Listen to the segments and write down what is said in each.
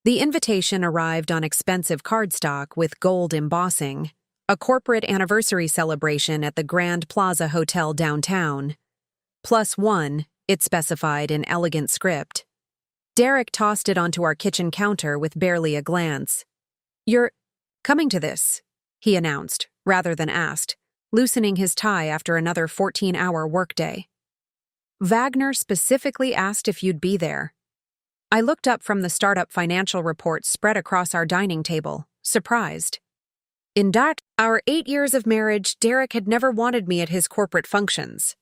The invitation arrived on expensive cardstock with gold embossing, a corporate anniversary celebration at the Grand Plaza Hotel downtown. +1, it specified in elegant script. Derek tossed it onto our kitchen counter with barely a glance. "You're coming to this," he announced, rather than asked, loosening his tie after another 14-hour workday. "Wagner specifically asked if you'd be there." I looked up from the startup financial reports spread across our dining table, surprised. In our 8 years of marriage, Derek had never wanted me at his corporate functions.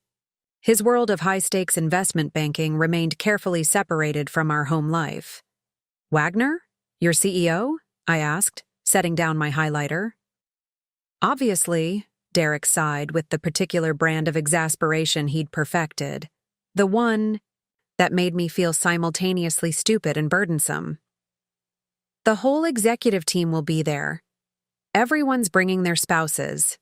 His world of high-stakes investment banking remained carefully separated from our home life. "Wagner? Your CEO?" I asked, setting down my highlighter. "Obviously," Derek sighed with the particular brand of exasperation he'd perfected. The one that made me feel simultaneously stupid and burdensome. "The whole executive team will be there. Everyone's bringing their spouses."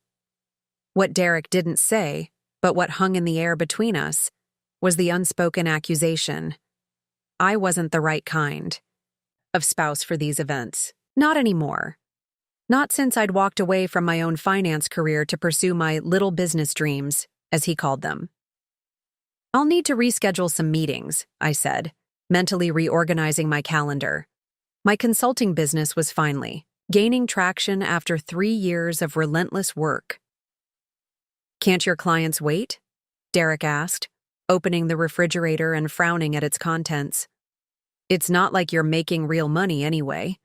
What Derek didn't say, but what hung in the air between us, was the unspoken accusation. I wasn't the right kind of spouse for these events. Not anymore. Not since I'd walked away from my own finance career to pursue my little business dreams, as he called them. "I'll need to reschedule some meetings," I said, mentally reorganizing my calendar. My consulting business was finally gaining traction after 3 years of relentless work. "Can't your clients wait?" Derek asked, opening the refrigerator and frowning at its contents. "It's not like you're making real money anyway."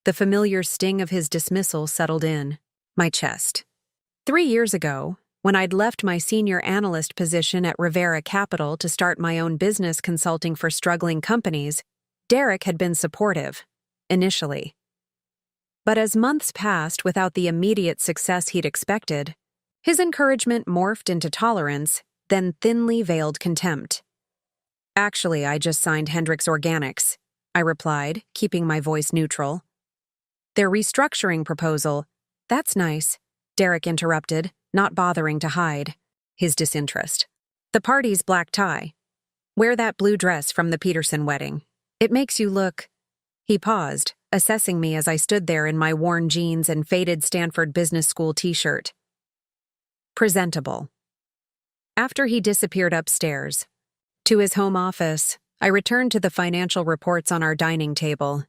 The familiar sting of his dismissal settled in my chest. 3 years ago, when I'd left my senior analyst position at Rivera Capital to start my own business consulting for struggling companies, Derek had been supportive, initially. But as months passed without the immediate success he'd expected, his encouragement morphed into tolerance, then thinly veiled contempt. "Actually, I just signed Hendrix Organics," I replied, keeping my voice neutral. "Their restructuring proposal—" "That's nice," Derek interrupted, not bothering to hide his disinterest. "The party's black tie. Wear that blue dress from the Peterson wedding. It makes you look—" He paused, assessing me as I stood there in my worn jeans and faded Stanford Business School t-shirt. "Presentable." After he disappeared upstairs to his home office, I returned to the financial reports on our dining table.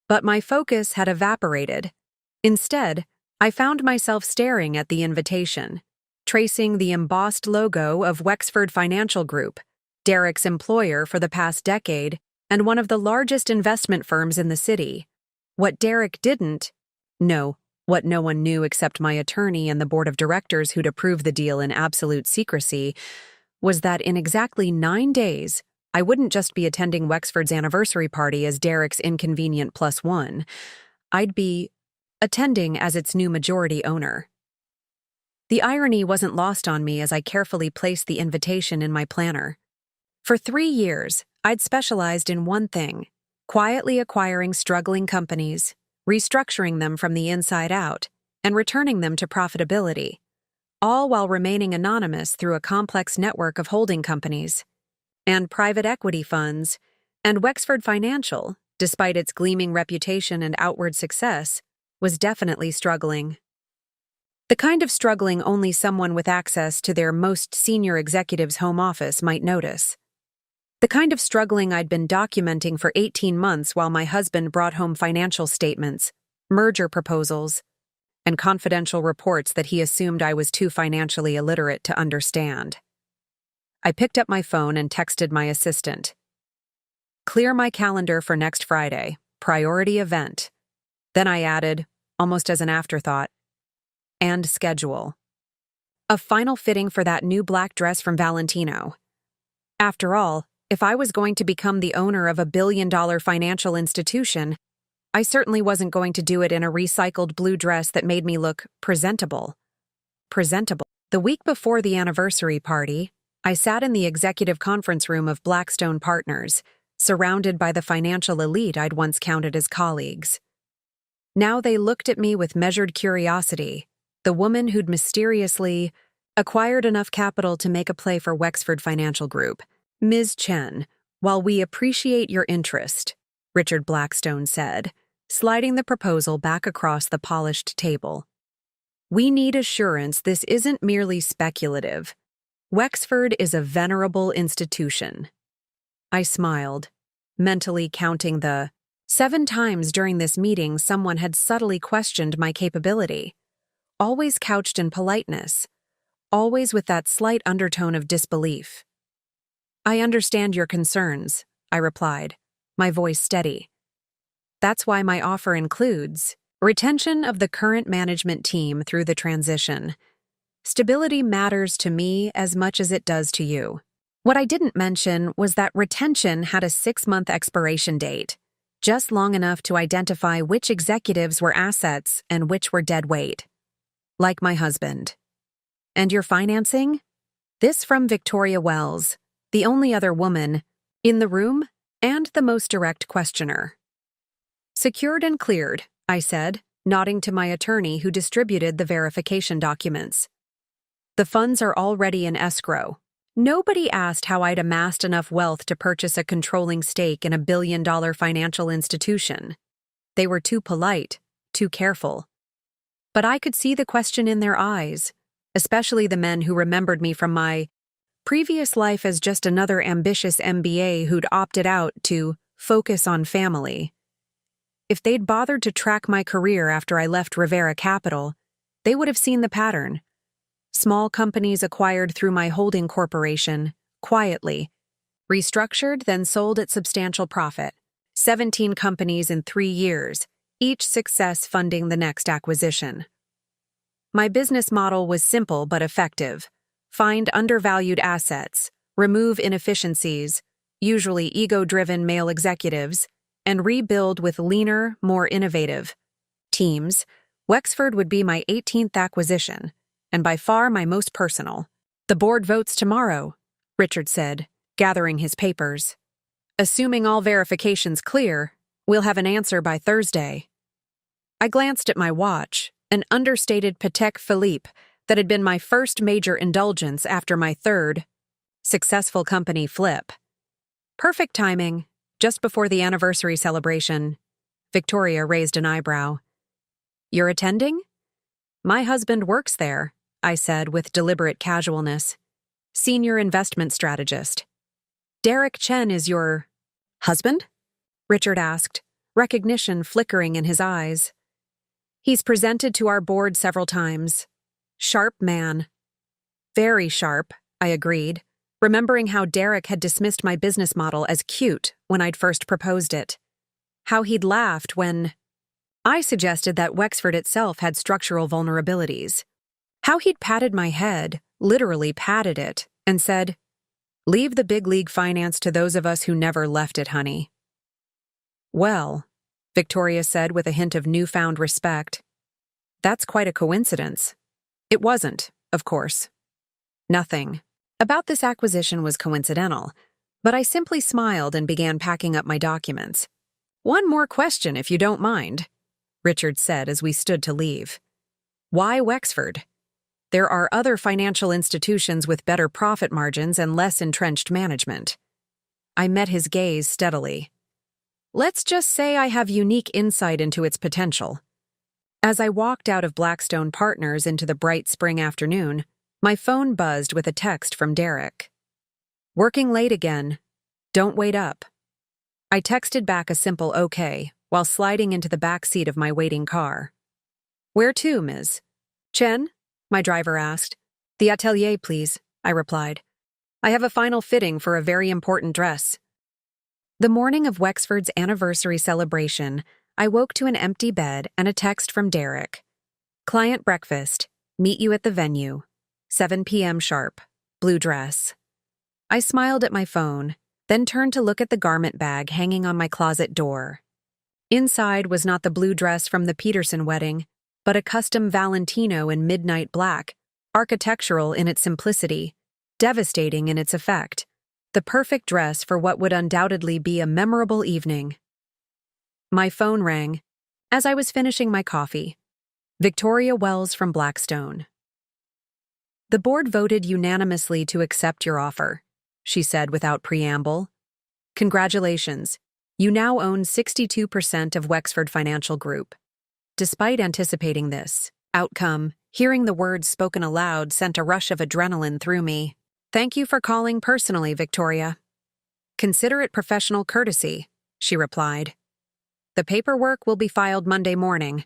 But my focus had evaporated. Instead, I found myself staring at the invitation, tracing the embossed logo of Wexford Financial Group, Derek's employer for the past decade and one of the largest investment firms in the city. What Derek didn't know, what no one knew except my attorney and the board of directors who'd approved the deal in absolute secrecy, was that in exactly 9 days, I wouldn't just be attending Wexford's anniversary party as Derek's inconvenient +1. I'd be attending as its new majority owner. The irony wasn't lost on me as I carefully placed the invitation in my planner. For 3 years, I'd specialized in one thing: quietly acquiring struggling companies, restructuring them from the inside out, and returning them to profitability, all while remaining anonymous through a complex network of holding companies and private equity funds. And Wexford Financial, despite its gleaming reputation and outward success, was definitely struggling. The kind of struggling only someone with access to their most senior executive's home office might notice. The kind of struggling I'd been documenting for 18 months while my husband brought home financial statements, merger proposals, and confidential reports that he assumed I was too financially illiterate to understand. I picked up my phone and texted my assistant. "Clear my calendar for next Friday. Priority event." Then I added, almost as an afterthought, "and schedule a final fitting for that new black dress from Valentino." After all, if I was going to become the owner of a billion-dollar financial institution, I certainly wasn't going to do it in a recycled blue dress that made me look presentable. The week before the anniversary party, I sat in the executive conference room of Blackstone Partners, surrounded by the financial elite I'd once counted as colleagues. Now they looked at me with measured curiosity, the woman who'd mysteriously acquired enough capital to make a play for Wexford Financial Group. "Ms. Chen, while we appreciate your interest," Richard Blackstone said, sliding the proposal back across the polished table. We need assurance this isn't merely speculative. Wexford is a venerable institution. I smiled, mentally counting the 7 times during this meeting someone had subtly questioned my capability, always couched in politeness, always with that slight undertone of disbelief. I understand your concerns, I replied, my voice steady. That's why my offer includes retention of the current management team through the transition. Stability matters to me as much as it does to you. What I didn't mention was that retention had a 6-month expiration date, just long enough to identify which executives were assets and which were dead weight. Like my husband. And your financing? This from Victoria Wells, the only other woman in the room and the most direct questioner. Secured and cleared, I said, nodding to my attorney who distributed the verification documents. The funds are already in escrow. Nobody asked how I'd amassed enough wealth to purchase a controlling stake in a billion-dollar financial institution. They were too polite, too careful. But I could see the question in their eyes, especially the men who remembered me from my previous life as just another ambitious MBA who'd opted out to focus on family. If they'd bothered to track my career after I left Rivera Capital, they would have seen the pattern. Small companies acquired through my holding corporation, quietly, restructured, then sold at substantial profit. 17 companies in 3 years, each success funding the next acquisition. My business model was simple but effective. Find undervalued assets, remove inefficiencies, usually ego-driven male executives, and rebuild with leaner, more innovative teams. Wexford would be my 18th acquisition, and by far my most personal. The board votes tomorrow, Richard said, gathering his papers. Assuming all verifications clear, we'll have an answer by Thursday. I glanced at my watch, an understated Patek Philippe that had been my first major indulgence after my third successful company flip. Perfect timing, just before the anniversary celebration. Victoria raised an eyebrow. You're attending? My husband works there, I said with deliberate casualness. Senior investment strategist. Derek Chen is your husband? Richard asked, recognition flickering in his eyes. He's presented to our board several times. Sharp man. Very sharp, I agreed, remembering how Derek had dismissed my business model as cute when I'd first proposed it. How he'd laughed when I suggested that Wexford itself had structural vulnerabilities. How he'd patted my head, literally patted it, and said, "Leave the big league finance to those of us who never left it, honey." Well, Victoria said with a hint of newfound respect, that's quite a coincidence. It wasn't, of course. Nothing about this acquisition was coincidental, but I simply smiled and began packing up my documents. One more question, if you don't mind, Richard said as we stood to leave. Why Wexford? There are other financial institutions with better profit margins and less entrenched management. I met his gaze steadily. Let's just say I have unique insight into its potential. As I walked out of Blackstone Partners into the bright spring afternoon, my phone buzzed with a text from Derek. Working late again. Don't wait up. I texted back a simple okay while sliding into the back seat of my waiting car. Where to, Ms. Chen? My driver asked. The atelier, please, I replied. I have a final fitting for a very important dress. The morning of Wexford's anniversary celebration, I woke to an empty bed and a text from Derek. Client breakfast. Meet you at the venue. 7 p.m. sharp. Blue dress. I smiled at my phone, then turned to look at the garment bag hanging on my closet door. Inside was not the blue dress from the Peterson wedding, but a custom Valentino in midnight black, architectural in its simplicity, devastating in its effect. The perfect dress for what would undoubtedly be a memorable evening. My phone rang as I was finishing my coffee. Victoria Wells from Blackstone. The board voted unanimously to accept your offer, she said without preamble. Congratulations. You now own 62% of Wexford Financial Group. Despite anticipating this outcome, hearing the words spoken aloud sent a rush of adrenaline through me. Thank you for calling personally, Victoria. Consider it professional courtesy, she replied. The paperwork will be filed Monday morning.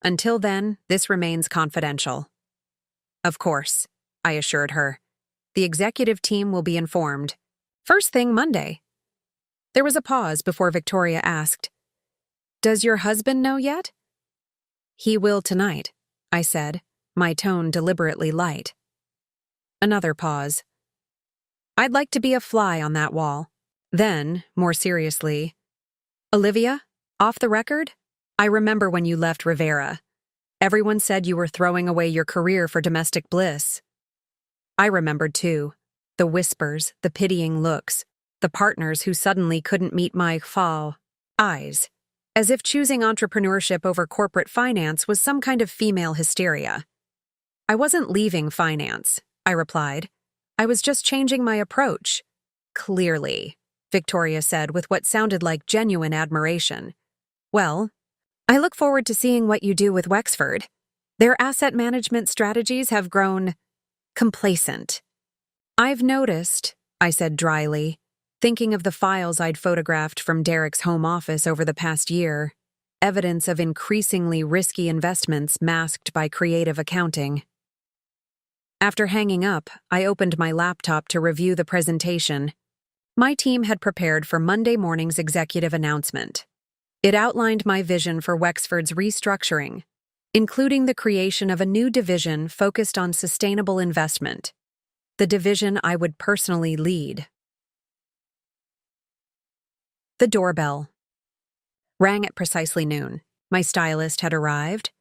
Until then, this remains confidential. Of course, I assured her. The executive team will be informed. First thing Monday. There was a pause before Victoria asked, Does your husband know yet? He will tonight, I said, my tone deliberately light. Another pause. I'd like to be a fly on that wall. Then, more seriously, Olivia, off the record, I remember when you left Rivera. Everyone said you were throwing away your career for domestic bliss. I remembered too. The whispers, the pitying looks, the partners who suddenly couldn't meet my eyes. As if choosing entrepreneurship over corporate finance was some kind of female hysteria. I wasn't leaving finance, I replied. I was just changing my approach. Clearly, Victoria said with what sounded like genuine admiration. Well, I look forward to seeing what you do with Wexford. Their asset management strategies have grown complacent. I've noticed, I said dryly, thinking of the files I'd photographed from Derek's home office over the past year, evidence of increasingly risky investments masked by creative accounting. After hanging up, I opened my laptop to review the presentation. My team had prepared for Monday morning's executive announcement. It outlined my vision for Wexford's restructuring, including the creation of a new division focused on sustainable investment, the division I would personally lead. The doorbell rang at precisely noon. My stylist had arrived,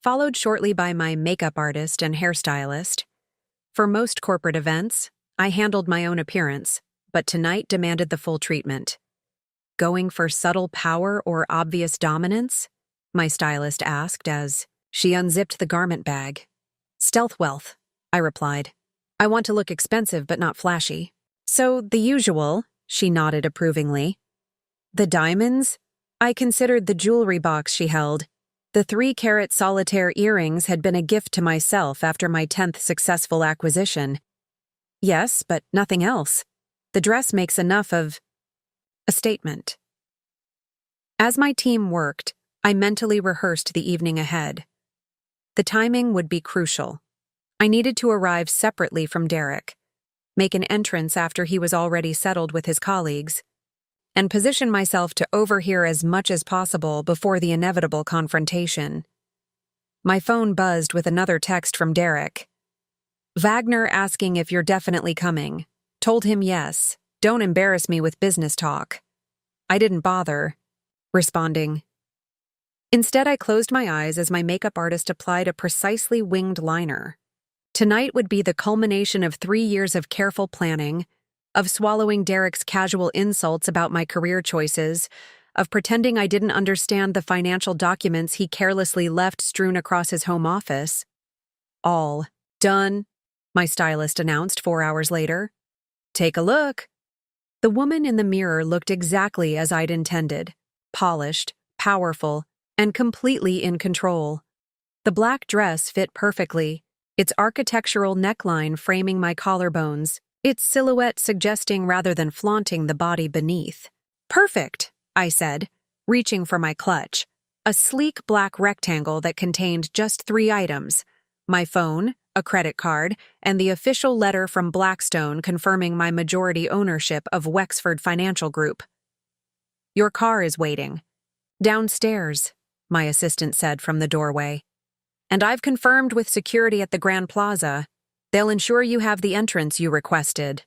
followed shortly by my makeup artist and hairstylist. For most corporate events, I handled my own appearance, but tonight demanded the full treatment. Going for subtle power or obvious dominance? My stylist asked as she unzipped the garment bag. Stealth wealth, I replied. I want to look expensive but not flashy. So, the usual, she nodded approvingly. The diamonds? I considered the jewelry box she held. The 3-carat solitaire earrings had been a gift to myself after my 10th successful acquisition. Yes, but nothing else. The dress makes enough of a statement. As my team worked, I mentally rehearsed the evening ahead. The timing would be crucial. I needed to arrive separately from Derek, make an entrance after he was already settled with his colleagues, and position myself to overhear as much as possible before the inevitable confrontation. My phone buzzed with another text from Derek. Wagner asking if you're definitely coming. Told him yes. Don't embarrass me with business talk. I didn't bother responding. Instead, I closed my eyes as my makeup artist applied a precisely winged liner. Tonight would be the culmination of 3 years of careful planning, of swallowing Derek's casual insults about my career choices, of pretending I didn't understand the financial documents he carelessly left strewn across his home office. All done, my stylist announced 4 hours later. Take a look. The woman in the mirror looked exactly as I'd intended, polished, powerful, and completely in control. The black dress fit perfectly, its architectural neckline framing my collarbones, its silhouette suggesting rather than flaunting the body beneath. Perfect, I said, reaching for my clutch, a sleek black rectangle that contained just 3 items: my phone, a credit card, and the official letter from Blackstone confirming my majority ownership of Wexford Financial Group. Your car is waiting. Downstairs, my assistant said from the doorway. And I've confirmed with security at the Grand Plaza. They'll ensure you have the entrance you requested.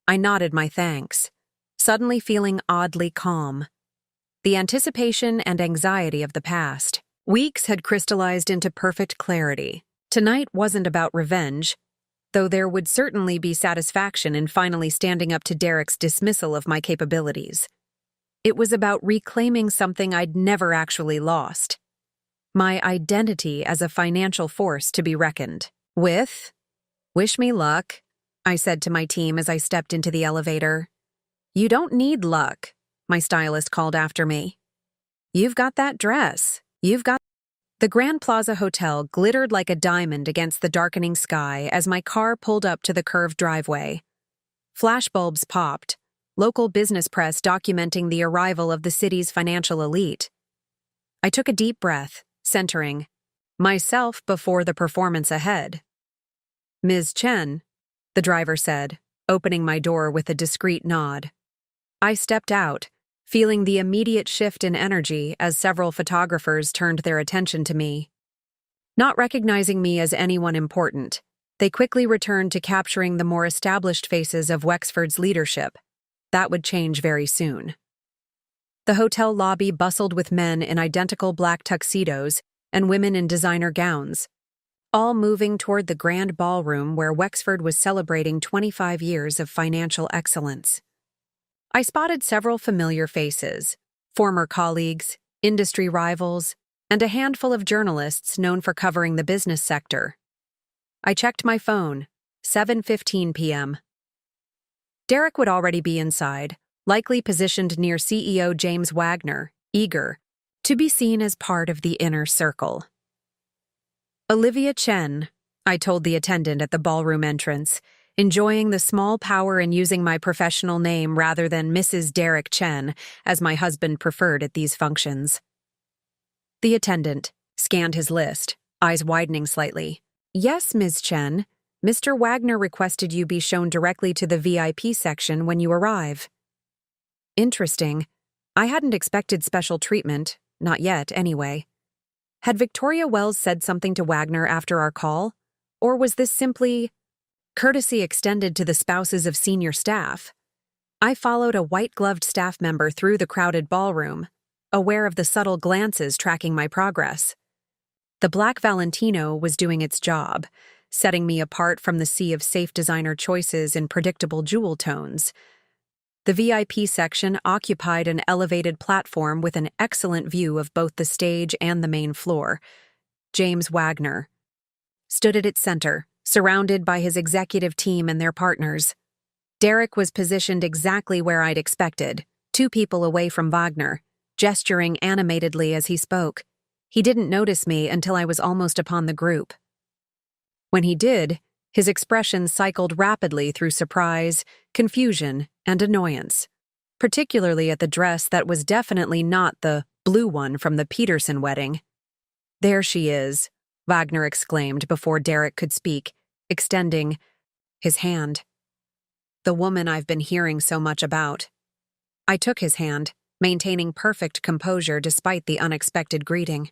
I nodded my thanks, suddenly feeling oddly calm. The anticipation and anxiety of the past weeks had crystallized into perfect clarity. Tonight wasn't about revenge, though there would certainly be satisfaction in finally standing up to Derek's dismissal of my capabilities. It was about reclaiming something I'd never actually lost: my identity as a financial force to be reckoned with. Wish me luck, I said to my team as I stepped into the elevator. You don't need luck, my stylist called after me. "You've got that dress. You've got—" The Grand Plaza Hotel glittered like a diamond against the darkening sky as my car pulled up to the curved driveway. Flashbulbs popped, local business press documenting the arrival of the city's financial elite. I took a deep breath, centering myself before the performance ahead. "Ms. Chen," the driver said, opening my door with a discreet nod. I stepped out, feeling the immediate shift in energy as several photographers turned their attention to me. Not recognizing me as anyone important, they quickly returned to capturing the more established faces of Wexford's leadership. That would change very soon. The hotel lobby bustled with men in identical black tuxedos and women in designer gowns, all moving toward the grand ballroom where Wexford was celebrating 25 years of financial excellence. I spotted several familiar faces, former colleagues, industry rivals, and a handful of journalists known for covering the business sector. I checked my phone, 7:15 p.m. Derek would already be inside, likely positioned near CEO James Wagner, eager to be seen as part of the inner circle. "Olivia Chen," I told the attendant at the ballroom entrance, enjoying the small power in using my professional name rather than Mrs. Derek Chen, as my husband preferred at these functions. The attendant scanned his list, eyes widening slightly. "Yes, Ms. Chen. Mr. Wagner requested you be shown directly to the VIP section when you arrive." Interesting. I hadn't expected special treatment, not yet, anyway. Had Victoria Wells said something to Wagner after our call? Or was this simply courtesy extended to the spouses of senior staff? I followed a white-gloved staff member through the crowded ballroom, aware of the subtle glances tracking my progress. The black Valentino was doing its job, setting me apart from the sea of safe designer choices in predictable jewel tones. The VIP section occupied an elevated platform with an excellent view of both the stage and the main floor. James Wagner stood at its center, surrounded by his executive team and their partners. Derek was positioned exactly where I'd expected, 2 people away from Wagner, gesturing animatedly as he spoke. He didn't notice me until I was almost upon the group. When he did, his expression cycled rapidly through surprise, confusion, and annoyance, particularly at the dress that was definitely not the blue one from the Peterson wedding. "There she is," Wagner exclaimed before Derek could speak, extending his hand. "The woman I've been hearing so much about." I took his hand, maintaining perfect composure despite the unexpected greeting.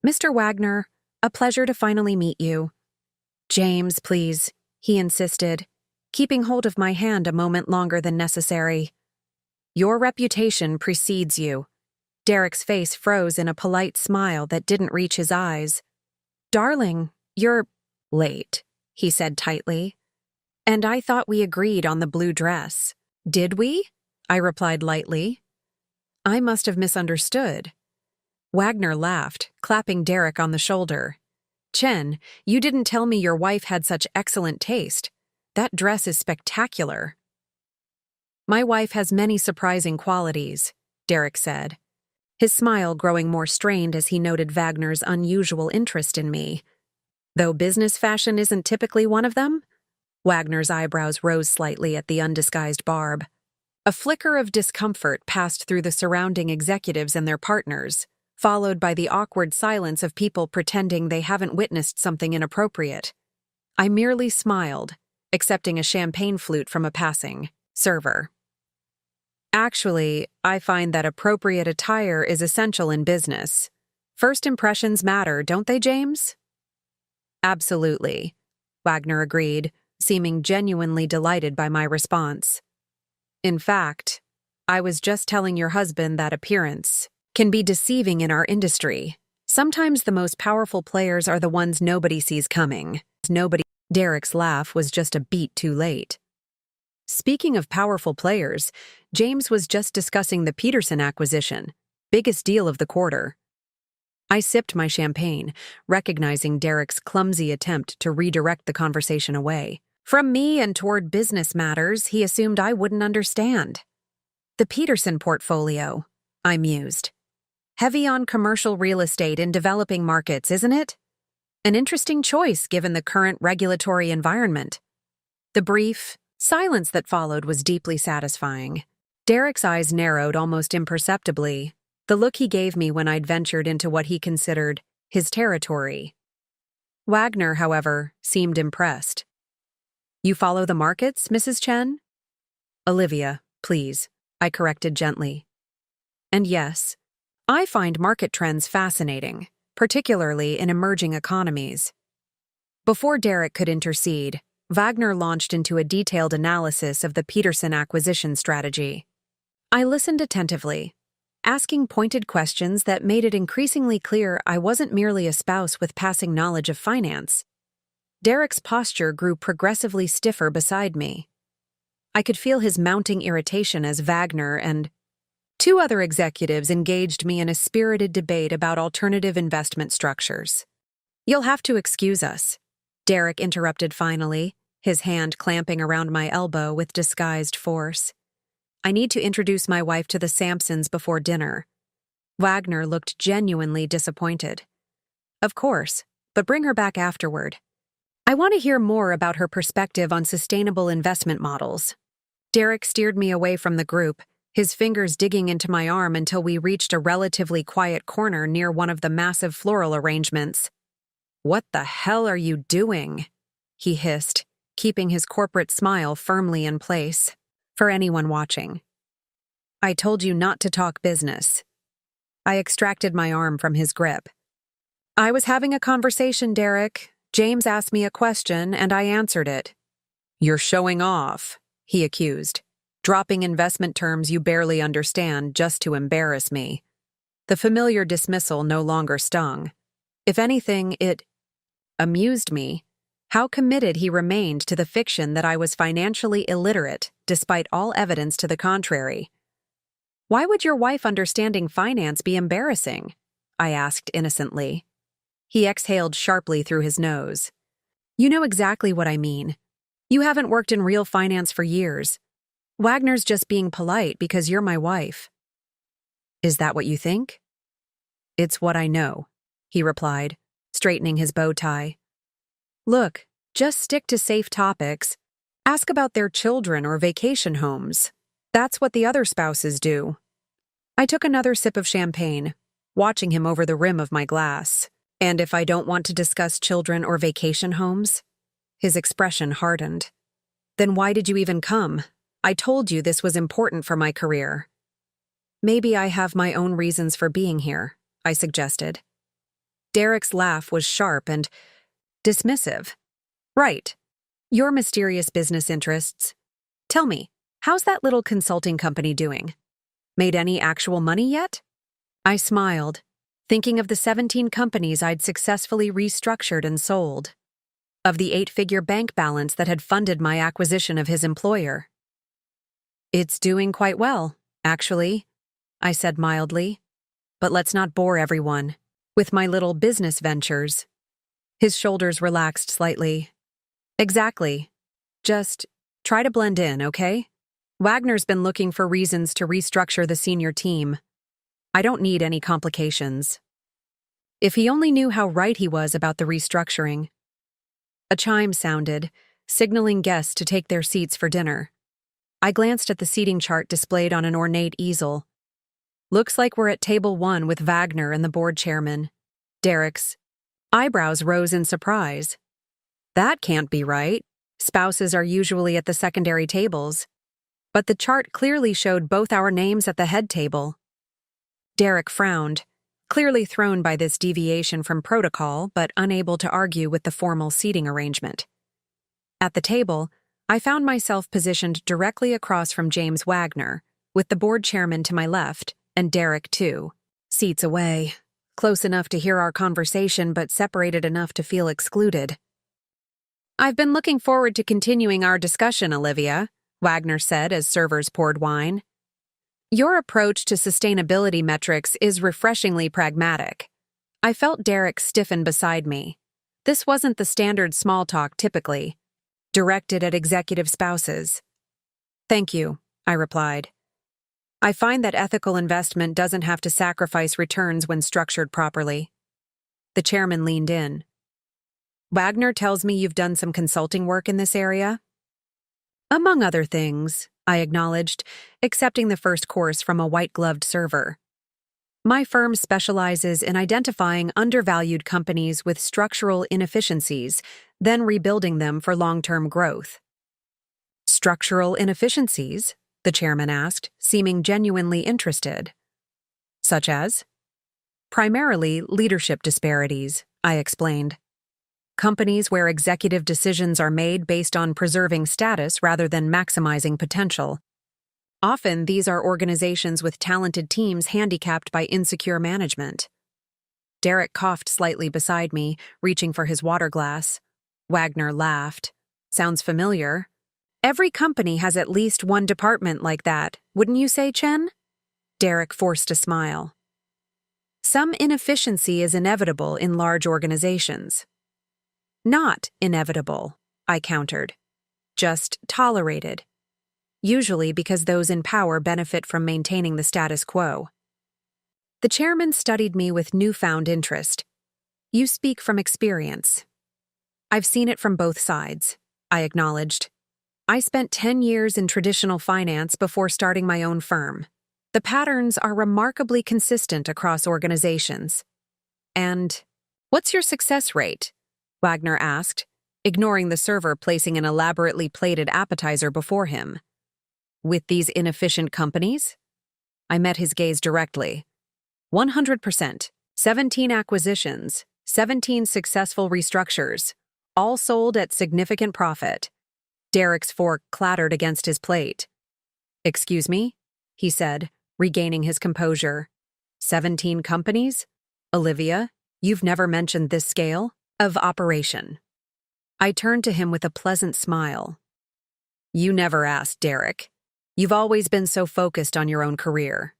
"Mr. Wagner, a pleasure to finally meet you." "James, please," he insisted, keeping hold of my hand a moment longer than necessary. "Your reputation precedes you." Derek's face froze in a polite smile that didn't reach his eyes. "Darling, you're late," he said tightly. "And I thought we agreed on the blue dress." "Did we?" I replied lightly. I must have misunderstood. Wagner laughed, clapping Derek on the shoulder. "Chen, you didn't tell me your wife had such excellent taste. That dress is spectacular." "My wife has many surprising qualities," Derek said, his smile growing more strained as he noted Wagner's unusual interest in me. "Though business fashion isn't typically one of them?" Wagner's eyebrows rose slightly at the undisguised barb. A flicker of discomfort passed through the surrounding executives and their partners, followed by the awkward silence of people pretending they haven't witnessed something inappropriate. I merely smiled, accepting a champagne flute from a passing server. "Actually, I find that appropriate attire is essential in business. First impressions matter, don't they, James?" "Absolutely," Wagner agreed, seeming genuinely delighted by my response. "In fact, I was just telling your husband that appearance can be deceiving in our industry. Sometimes the most powerful players are the ones nobody sees coming." Derek's laugh was just a beat too late. Speaking of powerful players, James was just discussing the Peterson acquisition, biggest deal of the quarter. I sipped my champagne, recognizing Derek's clumsy attempt to redirect the conversation away from me and toward business matters he assumed I wouldn't understand. The Peterson portfolio, I mused. Heavy on commercial real estate in developing markets, isn't it? An interesting choice given the current regulatory environment. The brief silence that followed was deeply satisfying. Derek's eyes narrowed almost imperceptibly, the look he gave me when I'd ventured into what he considered his territory. Wagner, however, seemed impressed. You follow the markets, Mrs. Chen? Olivia, please, I corrected gently. And yes, I find market trends fascinating, particularly in emerging economies. Before Derek could intercede, Wagner launched into a detailed analysis of the Peterson acquisition strategy. I listened attentively, asking pointed questions that made it increasingly clear I wasn't merely a spouse with passing knowledge of finance. Derek's posture grew progressively stiffer beside me. I could feel his mounting irritation as Wagner and two other executives engaged me in a spirited debate about alternative investment structures. You'll have to excuse us, Derek interrupted finally, his hand clamping around my elbow with disguised force. I need to introduce my wife to the Sampsons before dinner. Wagner looked genuinely disappointed. Of course, but bring her back afterward. I want to hear more about her perspective on sustainable investment models. Derek steered me away from the group, his fingers digging into my arm until we reached a relatively quiet corner near one of the massive floral arrangements. What the hell are you doing? He hissed, keeping his corporate smile firmly in place. For anyone watching. I told you not to talk business. I extracted my arm from his grip. I was having a conversation, Derek. James asked me a question, and I answered it. You're showing off, he accused, dropping investment terms you barely understand just to embarrass me. The familiar dismissal no longer stung. If anything, it amused me. How committed he remained to the fiction that I was financially illiterate, despite all evidence to the contrary. Why would your wife understanding finance be embarrassing? I asked innocently. He exhaled sharply through his nose. You know exactly what I mean. You haven't worked in real finance for years. Wagner's just being polite because you're my wife. Is that what you think? It's what I know, he replied, straightening his bow tie. Look, just stick to safe topics. Ask about their children or vacation homes. That's what the other spouses do. I took another sip of champagne, watching him over the rim of my glass. And if I don't want to discuss children or vacation homes? His expression hardened. Then why did you even come? I told you this was important for my career. Maybe I have my own reasons for being here, I suggested. Derek's laugh was sharp and dismissive. Right. Your mysterious business interests. Tell me, how's that little consulting company doing? Made any actual money yet? I smiled, thinking of the 17 companies I'd successfully restructured and sold. Of the 8-figure bank balance that had funded my acquisition of his employer. It's doing quite well, actually, I said mildly. But let's not bore everyone with my little business ventures. His shoulders relaxed slightly. Exactly. Just try to blend in, okay? Wagner's been looking for reasons to restructure the senior team. I don't need any complications. If he only knew how right he was about the restructuring. A chime sounded, signaling guests to take their seats for dinner. I glanced at the seating chart displayed on an ornate easel. Looks like we're at table 1 with Wagner and the board chairman. Derek's eyebrows rose in surprise. That can't be right. Spouses are usually at the secondary tables. But the chart clearly showed both our names at the head table. Derek frowned, clearly thrown by this deviation from protocol but unable to argue with the formal seating arrangement. At the table, I found myself positioned directly across from James Wagner, with the board chairman to my left, and Derek too, seats away, close enough to hear our conversation but separated enough to feel excluded. I've been looking forward to continuing our discussion, Olivia, Wagner said as servers poured wine. Your approach to sustainability metrics is refreshingly pragmatic. I felt Derek stiffen beside me. This wasn't the standard small talk typically, directed at executive spouses. Thank you, I replied. I find that ethical investment doesn't have to sacrifice returns when structured properly. The chairman leaned in. Wagner tells me you've done some consulting work in this area? Among other things, I acknowledged, accepting the first course from a white-gloved server. My firm specializes in identifying undervalued companies with structural inefficiencies, then rebuilding them for long-term growth. Structural inefficiencies? The chairman asked, seeming genuinely interested. Such as? Primarily leadership disparities, I explained. Companies where executive decisions are made based on preserving status rather than maximizing potential. Often, these are organizations with talented teams handicapped by insecure management. Derek coughed slightly beside me, reaching for his water glass. Wagner laughed. Sounds familiar. Every company has at least one department like that, wouldn't you say, Chen? Derek forced a smile. Some inefficiency is inevitable in large organizations. Not inevitable, I countered. Just tolerated. Usually because those in power benefit from maintaining the status quo. The chairman studied me with newfound interest. You speak from experience. I've seen it from both sides, I acknowledged. I spent 10 years in traditional finance before starting my own firm. The patterns are remarkably consistent across organizations. And what's your success rate? Wagner asked, ignoring the server placing an elaborately plated appetizer before him. With these inefficient companies? I met his gaze directly. 100%, 17 acquisitions, 17 successful restructures, all sold at significant profit. Derek's fork clattered against his plate. Excuse me? He said, regaining his composure. 17 companies? Olivia, you've never mentioned this scale of operation. I turned to him with a pleasant smile. You never asked, Derek. You've always been so focused on your own career.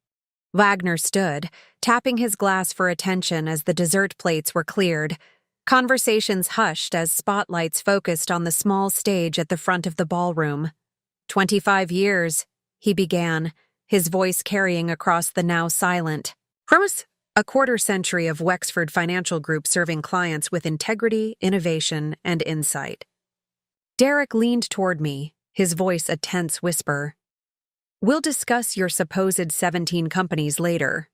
Wagner stood, tapping his glass for attention as the dessert plates were cleared. Conversations hushed as spotlights focused on the small stage at the front of the ballroom. 25 years, he began, his voice carrying across the now silent. Promise? A quarter-century of Wexford Financial Group serving clients with integrity, innovation, and insight. Derek leaned toward me, his voice a tense whisper. We'll discuss your supposed 17 companies later.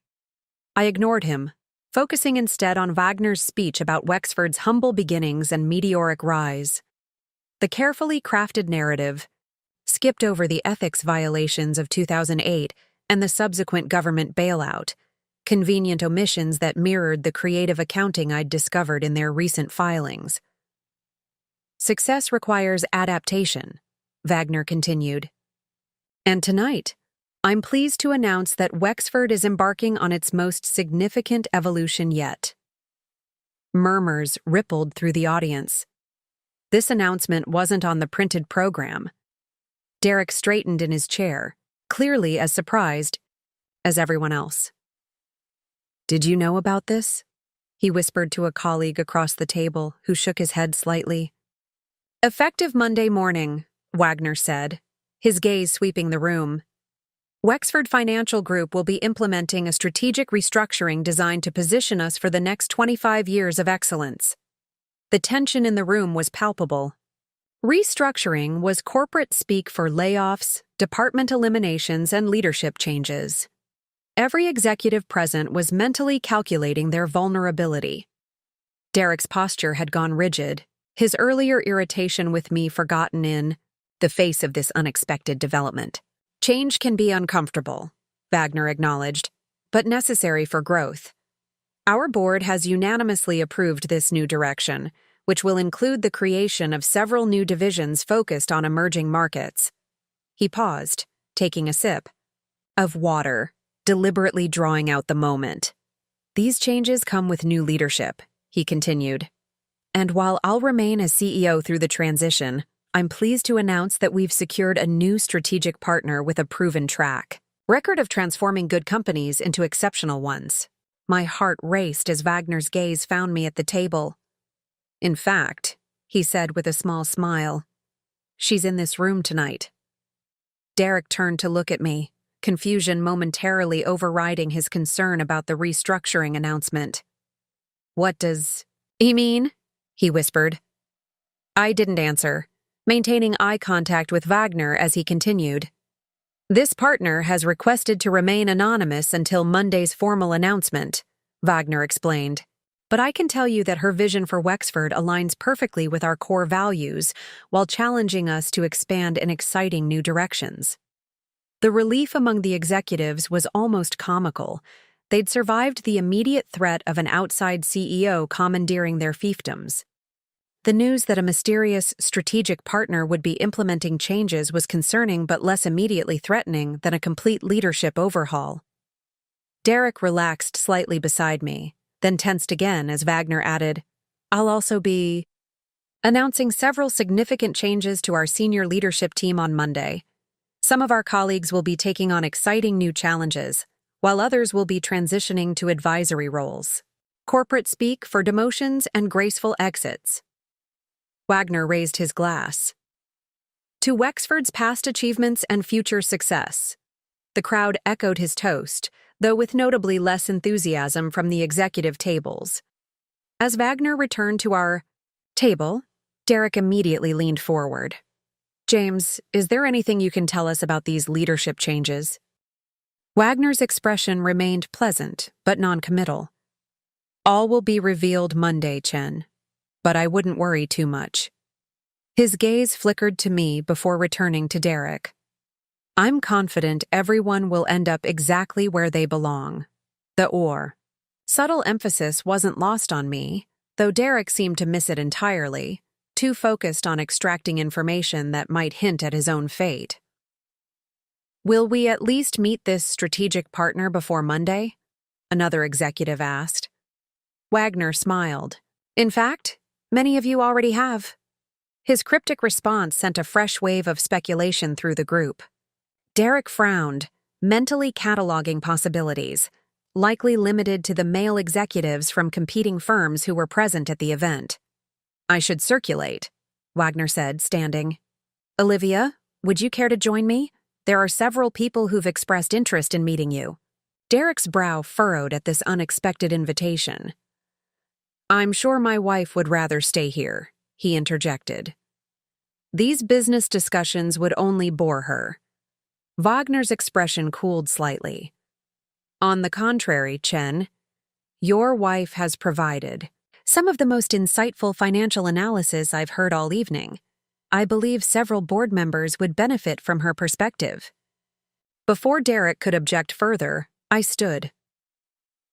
I ignored him, focusing instead on Wagner's speech about Wexford's humble beginnings and meteoric rise. The carefully crafted narrative skipped over the ethics violations of 2008 and the subsequent government bailout, convenient omissions that mirrored the creative accounting I'd discovered in their recent filings. Success requires adaptation, Wagner continued. And tonight, I'm pleased to announce that Wexford is embarking on its most significant evolution yet. Murmurs rippled through the audience. This announcement wasn't on the printed program. Derek straightened in his chair, clearly as surprised as everyone else. Did you know about this? He whispered to a colleague across the table who shook his head slightly. Effective Monday morning, Wagner said, his gaze sweeping the room. Wexford Financial Group will be implementing a strategic restructuring designed to position us for the next 25 years of excellence. The tension in the room was palpable. Restructuring was corporate speak for layoffs, department eliminations, and leadership changes. Every executive present was mentally calculating their vulnerability. Derek's posture had gone rigid, his earlier irritation with me forgotten in the face of this unexpected development. Change can be uncomfortable, Wagner acknowledged, but necessary for growth. Our board has unanimously approved this new direction, which will include the creation of several new divisions focused on emerging markets. He paused, taking a sip of water, deliberately drawing out the moment. These changes come with new leadership, he continued. And while I'll remain as CEO through the transition, I'm pleased to announce that we've secured a new strategic partner with a proven track record of transforming good companies into exceptional ones. My heart raced as Wagner's gaze found me at the table. In fact, he said with a small smile, she's in this room tonight. Derek turned to look at me, confusion momentarily overriding his concern about the restructuring announcement. "What does he mean?" he whispered. I didn't answer, maintaining eye contact with Wagner as he continued. "This partner has requested to remain anonymous until Monday's formal announcement," Wagner explained. "But I can tell you that her vision for Wexford aligns perfectly with our core values while challenging us to expand in exciting new directions." The relief among the executives was almost comical. They'd survived the immediate threat of an outside CEO commandeering their fiefdoms. The news that a mysterious strategic partner would be implementing changes was concerning but less immediately threatening than a complete leadership overhaul. Derek relaxed slightly beside me, then tensed again as Wagner added, "I'll also be announcing several significant changes to our senior leadership team on Monday. Some of our colleagues will be taking on exciting new challenges, while others will be transitioning to advisory roles. Corporate speak for demotions and graceful exits." Wagner raised his glass. "To Wexford's past achievements and future success." The crowd echoed his toast, though with notably less enthusiasm from the executive tables. As Wagner returned to our table, Derek immediately leaned forward. "James, is there anything you can tell us about these leadership changes?" Wagner's expression remained pleasant, but noncommittal. "All will be revealed Monday, Chen. But I wouldn't worry too much." His gaze flickered to me before returning to Derek. "I'm confident everyone will end up exactly where they belong." Subtle emphasis wasn't lost on me, though Derek seemed to miss it entirely, too focused on extracting information that might hint at his own fate. "Will we at least meet this strategic partner before Monday?" another executive asked. Wagner smiled. "In fact, many of you already have." His cryptic response sent a fresh wave of speculation through the group. Derek frowned, mentally cataloging possibilities, likely limited to the male executives from competing firms who were present at the event. "I should circulate," Wagner said, standing. "Olivia, would you care to join me? There are several people who've expressed interest in meeting you." Derek's brow furrowed at this unexpected invitation. "I'm sure my wife would rather stay here," he interjected. "These business discussions would only bore her." Wagner's expression cooled slightly. "On the contrary, Chen, your wife has provided some of the most insightful financial analysis I've heard all evening. I believe several board members would benefit from her perspective." Before Derek could object further, I stood.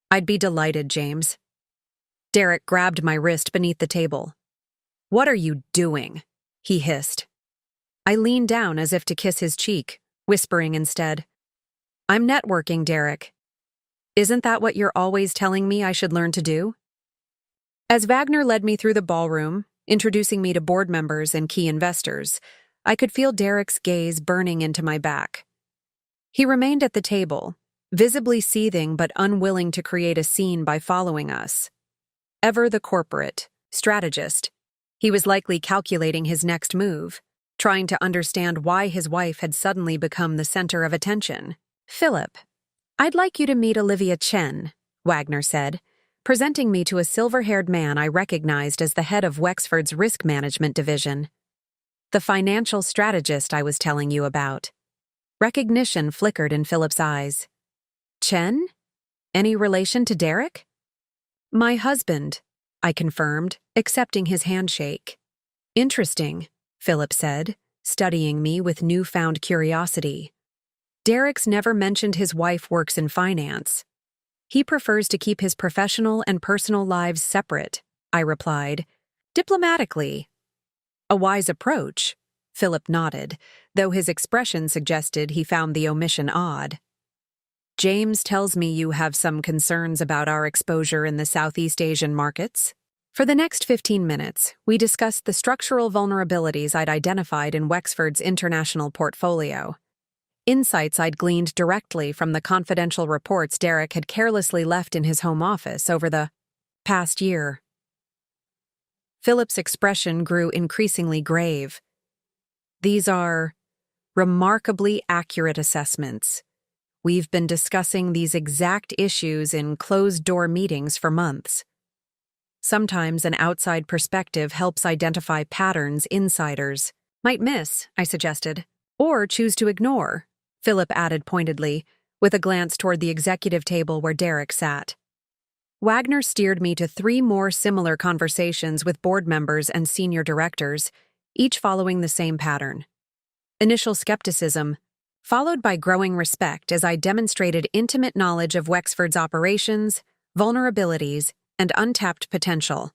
"I'd be delighted, James." Derek grabbed my wrist beneath the table. "What are you doing?" he hissed. I leaned down as if to kiss his cheek, whispering instead, "I'm networking, Derek. Isn't that what you're always telling me I should learn to do?" As Wagner led me through the ballroom, introducing me to board members and key investors, I could feel Derek's gaze burning into my back. He remained at the table, visibly seething but unwilling to create a scene by following us. Ever the corporate strategist, he was likely calculating his next move, trying to understand why his wife had suddenly become the center of attention. "Philip, I'd like you to meet Olivia Chen," Wagner said, presenting me to a silver-haired man I recognized as the head of Wexford's risk management division. "The financial strategist I was telling you about." Recognition flickered in Philip's eyes. "Chen? Any relation to Derek?" "My husband," I confirmed, accepting his handshake. "Interesting," Philip said, studying me with newfound curiosity. "Derek's never mentioned his wife works in finance. He prefers to keep his professional and personal lives separate," I replied, diplomatically. "A wise approach," Philip nodded, though his expression suggested he found the omission odd. "James tells me you have some concerns about our exposure in the Southeast Asian markets." For the next 15 minutes, we discussed the structural vulnerabilities I'd identified in Wexford's international portfolio. Insights I'd gleaned directly from the confidential reports Derek had carelessly left in his home office over the past year. Philip's expression grew increasingly grave. "These are remarkably accurate assessments. We've been discussing these exact issues in closed-door meetings for months. Sometimes an outside perspective helps identify patterns insiders might miss, I suggested, or choose to ignore, Philip added pointedly, with a glance toward the executive table where Derek sat. Wagner steered me to 3 more similar conversations with board members and senior directors, each following the same pattern. Initial skepticism, followed by growing respect as I demonstrated intimate knowledge of Wexford's operations, vulnerabilities, and untapped potential.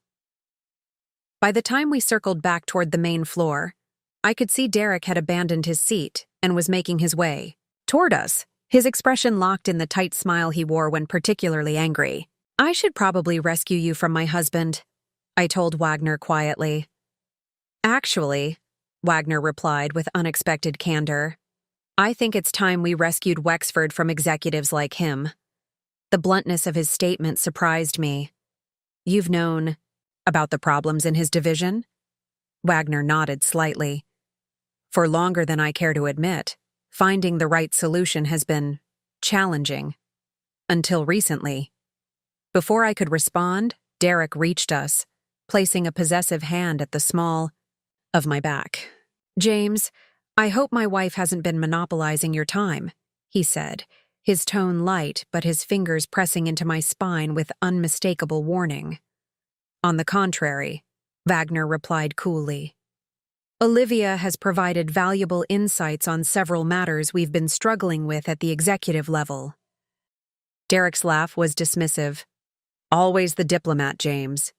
By the time we circled back toward the main floor, I could see Derek had abandoned his seat and was making his way toward us, his expression locked in the tight smile he wore when particularly angry. I should probably rescue you from my husband, I told Wagner quietly. Actually, Wagner replied with unexpected candor, I think it's time we rescued Wexford from executives like him. The bluntness of his statement surprised me. You've known about the problems in his division? Wagner nodded slightly. For longer than I care to admit, finding the right solution has been challenging. Until recently. Before I could respond, Derek reached us, placing a possessive hand at the small of my back. James, I hope my wife hasn't been monopolizing your time, he said, his tone light but his fingers pressing into my spine with unmistakable warning. On the contrary, Wagner replied coolly. Olivia has provided valuable insights on several matters we've been struggling with at the executive level. Derek's laugh was dismissive. Always the diplomat, James.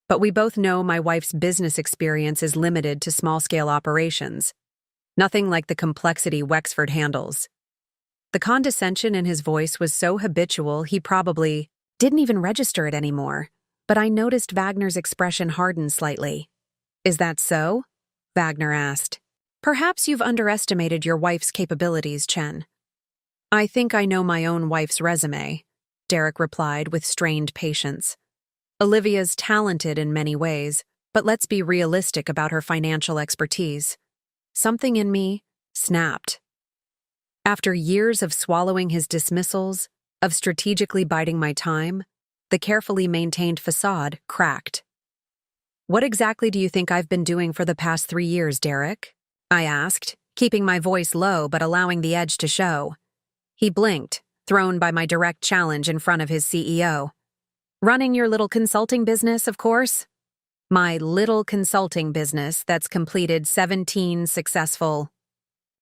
But we both know my wife's business experience is limited to small-scale operations. Nothing like the complexity Wexford handles. The condescension in his voice was so habitual he probably didn't even register it anymore, but I noticed Wagner's expression harden slightly. Is that so? Wagner asked. Perhaps you've underestimated your wife's capabilities, Chen. I think I know my own wife's resume, Derek replied with strained patience. Olivia's talented in many ways, but let's be realistic about her financial expertise. Something in me snapped. After years of swallowing his dismissals, of strategically biding my time, the carefully maintained facade cracked. What exactly do you think I've been doing for the past 3 years, Derek? I asked, keeping my voice low but allowing the edge to show. He blinked, thrown by my direct challenge in front of his CEO. Running your little consulting business, of course? My little consulting business that's completed 17 successful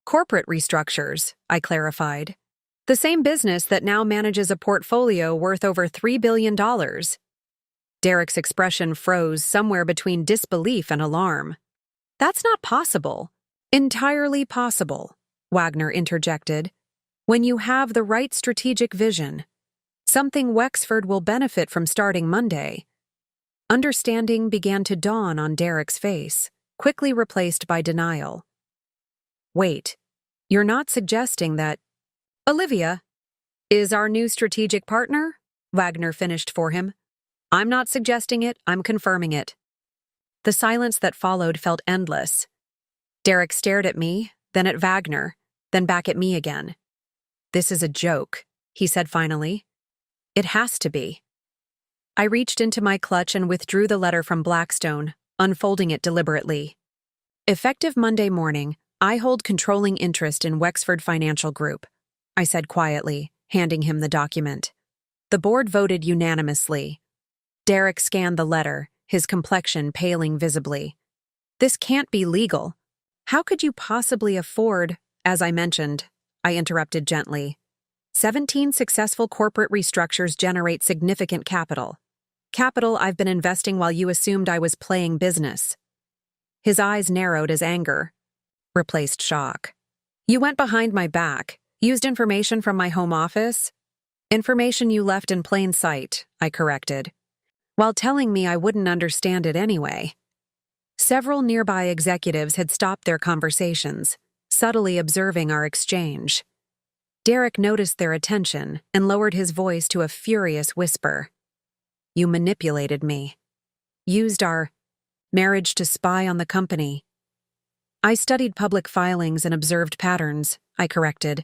corporate restructures, I clarified. The same business that now manages a portfolio worth over $3 billion. Derek's expression froze somewhere between disbelief and alarm. That's not possible. Entirely possible, Wagner interjected. When you have the right strategic vision, something Wexford will benefit from starting Monday. Understanding began to dawn on Derek's face, quickly replaced by denial. Wait, you're not suggesting that Olivia is our new strategic partner? Wagner finished for him. I'm not suggesting it, I'm confirming it. The silence that followed felt endless. Derek stared at me, then at Wagner, then back at me again. This is a joke, he said finally. It has to be. I reached into my clutch and withdrew the letter from Blackstone, unfolding it deliberately. Effective Monday morning, I hold controlling interest in Wexford Financial Group, I said quietly, handing him the document. The board voted unanimously. Derek scanned the letter, his complexion paling visibly. This can't be legal. How could you possibly afford, as I mentioned, I interrupted gently. 17 successful corporate restructures generate significant capital. Capital I've been investing while you assumed I was playing business. His eyes narrowed as anger replaced shock. You went behind my back, used information from my home office? Information you left in plain sight, I corrected, while telling me I wouldn't understand it anyway. Several nearby executives had stopped their conversations, subtly observing our exchange. Derek noticed their attention and lowered his voice to a furious whisper. You manipulated me. Used our marriage to spy on the company. I studied public filings and observed patterns, I corrected.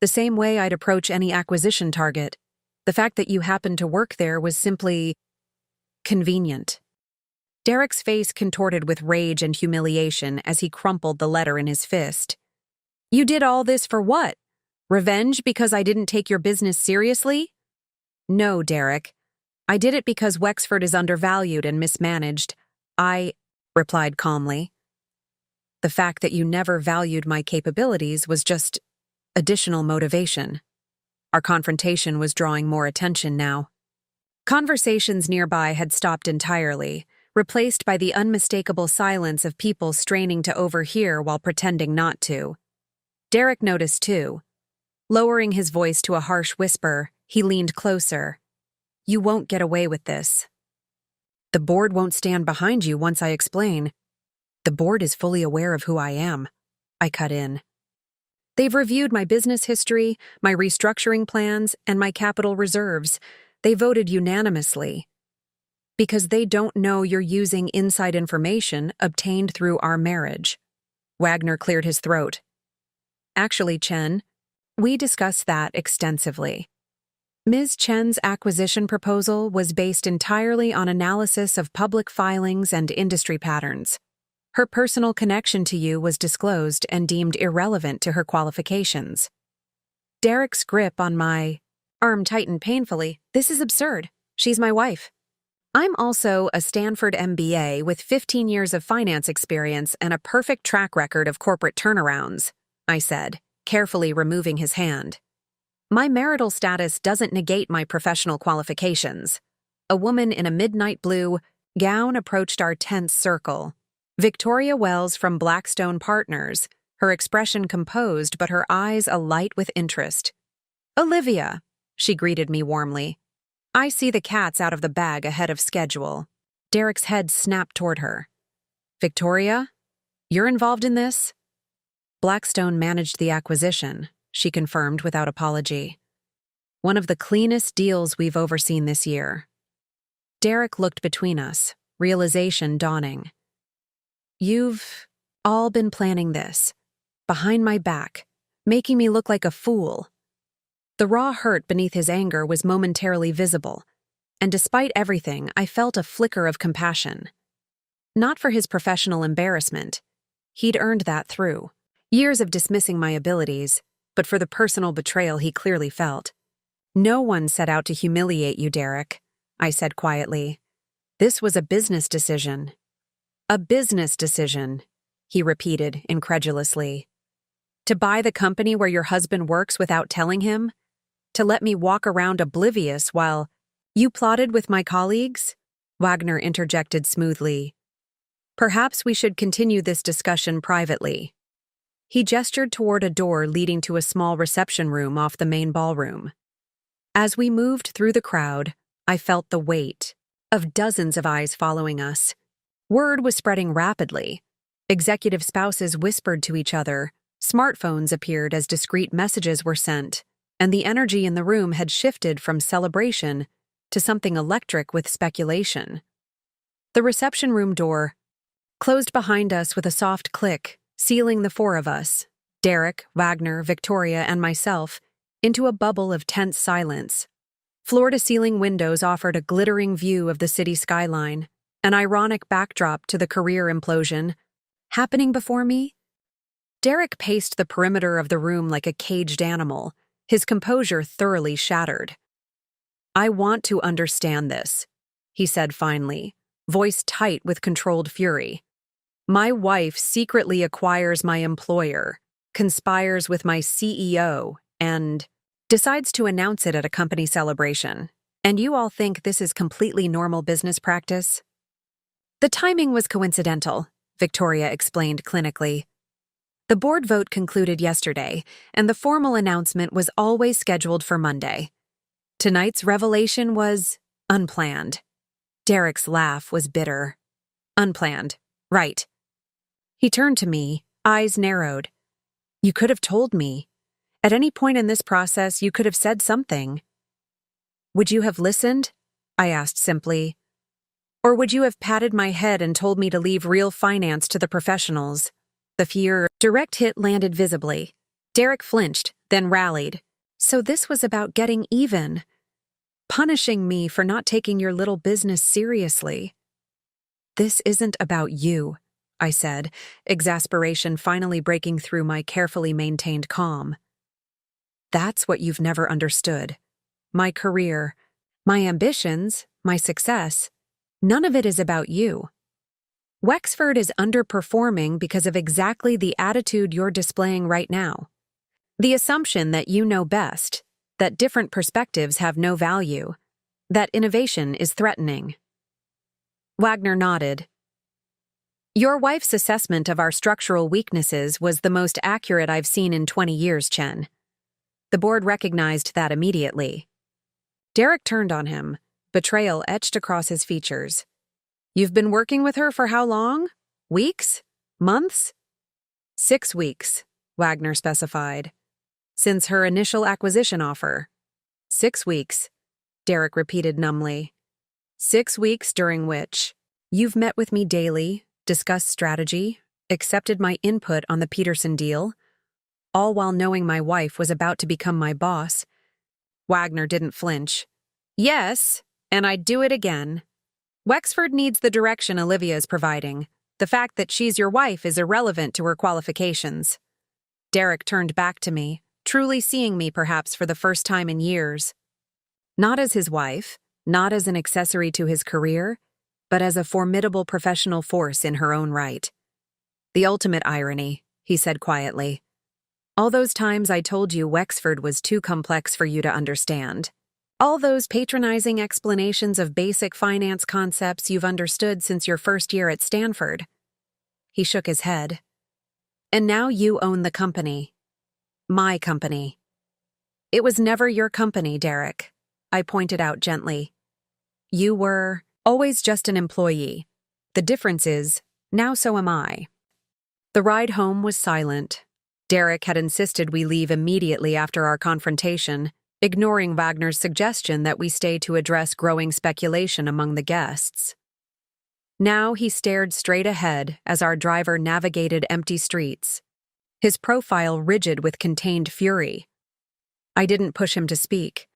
The same way I'd approach any acquisition target. The fact that you happened to work there was simply convenient. Derek's face contorted with rage and humiliation as he crumpled the letter in his fist. You did all this for what? Revenge because I didn't take your business seriously? No, Derek. I did it because Wexford is undervalued and mismanaged. I replied calmly. The fact that you never valued my capabilities was just additional motivation. Our confrontation was drawing more attention now. Conversations nearby had stopped entirely, replaced by the unmistakable silence of people straining to overhear while pretending not to. Derek noticed too. Lowering his voice to a harsh whisper, he leaned closer. You won't get away with this. The board won't stand behind you once I explain. The board is fully aware of who I am. I cut in. They've reviewed my business history, my restructuring plans, and my capital reserves. They voted unanimously. Because they don't know you're using inside information obtained through our marriage. Wagner cleared his throat. Actually, Chen, we discussed that extensively. Ms. Chen's acquisition proposal was based entirely on analysis of public filings and industry patterns. Her personal connection to you was disclosed and deemed irrelevant to her qualifications. Derek's grip on my arm tightened painfully. This is absurd. She's my wife. I'm also a Stanford MBA with 15 years of finance experience and a perfect track record of corporate turnarounds, I said, carefully removing his hand. My marital status doesn't negate my professional qualifications. A woman in a midnight blue gown approached our tense circle. Victoria Wells from Blackstone Partners, her expression composed but her eyes alight with interest. Olivia, she greeted me warmly. I see the cat's out of the bag ahead of schedule. Derek's head snapped toward her. Victoria, you're involved in this? Blackstone managed the acquisition, she confirmed without apology. One of the cleanest deals we've overseen this year. Derek looked between us, realization dawning. You've all been planning this, behind my back, making me look like a fool. The raw hurt beneath his anger was momentarily visible, and despite everything, I felt a flicker of compassion. Not for his professional embarrassment. He'd earned that through years of dismissing my abilities, but for the personal betrayal he clearly felt. No one set out to humiliate you, Derek, I said quietly. This was a business decision. A business decision, he repeated incredulously. To buy the company where your husband works without telling him? To let me walk around oblivious while you plotted with my colleagues? Wagner interjected smoothly. Perhaps we should continue this discussion privately. He gestured toward a door leading to a small reception room off the main ballroom. As we moved through the crowd, I felt the weight of dozens of eyes following us. Word was spreading rapidly. Executive spouses whispered to each other, smartphones appeared as discreet messages were sent, and the energy in the room had shifted from celebration to something electric with speculation. The reception room door closed behind us with a soft click, sealing the four of us, Derek, Wagner, Victoria, and myself, into a bubble of tense silence. Floor-to-ceiling windows offered a glittering view of the city skyline, an ironic backdrop to the career implosion. Happening before me? Derek paced the perimeter of the room like a caged animal, his composure thoroughly shattered. I want to understand this, he said finally, voice tight with controlled fury. My wife secretly acquires my employer, conspires with my CEO, and decides to announce it at a company celebration. And you all think this is completely normal business practice? The timing was coincidental, Victoria explained clinically. The board vote concluded yesterday, and the formal announcement was always scheduled for Monday. Tonight's revelation was unplanned. Derek's laugh was bitter. Unplanned, right. He turned to me, eyes narrowed. You could have told me. At any point in this process, you could have said something. Would you have listened? I asked simply. Or would you have patted my head and told me to leave real finance to the professionals? The direct hit landed visibly. Derek flinched, then rallied. So this was about getting even, punishing me for not taking your little business seriously. This isn't about you, I said, exasperation finally breaking through my carefully maintained calm. That's what you've never understood. My career, my ambitions, my success, none of it is about you. Wexford is underperforming because of exactly the attitude you're displaying right now. The assumption that you know best, that different perspectives have no value, that innovation is threatening. Wagner nodded. Your wife's assessment of our structural weaknesses was the most accurate I've seen in 20 years, Chen. The board recognized that immediately. Derek turned on him, betrayal etched across his features. You've been working with her for how long? Weeks? Months? 6 weeks, Wagner specified. Since her initial acquisition offer. 6 weeks, Derek repeated numbly. 6 weeks during which you've met with me daily, discussed strategy, accepted my input on the Peterson deal, all while knowing my wife was about to become my boss. Wagner didn't flinch. Yes, and I'd do it again. Wexford needs the direction Olivia is providing. The fact that she's your wife is irrelevant to her qualifications. Derek turned back to me, truly seeing me perhaps for the first time in years. Not as his wife, not as an accessory to his career, but as a formidable professional force in her own right. The ultimate irony, he said quietly. All those times I told you Wexford was too complex for you to understand. All those patronizing explanations of basic finance concepts you've understood since your first year at Stanford. He shook his head. And now you own the company. My company. It was never your company, Derek, I pointed out gently. You were always just an employee. The difference is, now so am I. The ride home was silent. Derek had insisted we leave immediately after our confrontation, ignoring Wagner's suggestion that we stay to address growing speculation among the guests. Now he stared straight ahead as our driver navigated empty streets, his profile rigid with contained fury. I didn't push him to speak.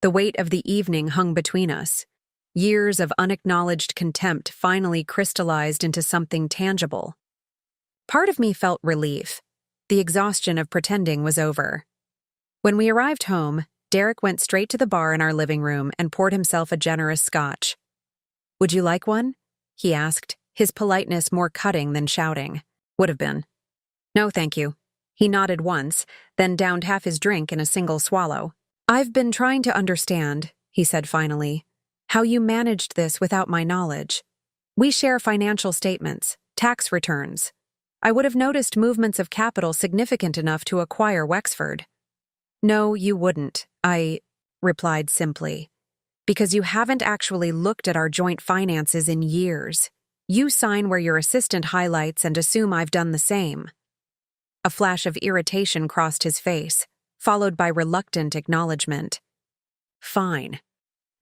The weight of the evening hung between us. Years of unacknowledged contempt finally crystallized into something tangible. Part of me felt relief. The exhaustion of pretending was over. When we arrived home, Derek went straight to the bar in our living room and poured himself a generous scotch. Would you like one? He asked, his politeness more cutting than shouting. Would have been. No, thank you. He nodded once, then downed half his drink in a single swallow. I've been trying to understand, he said finally, how you managed this without my knowledge. We share financial statements, tax returns. I would have noticed movements of capital significant enough to acquire Wexford. No, you wouldn't, I replied simply. Because you haven't actually looked at our joint finances in years. You sign where your assistant highlights and assume I've done the same. A flash of irritation crossed his face, followed by reluctant acknowledgement. Fine.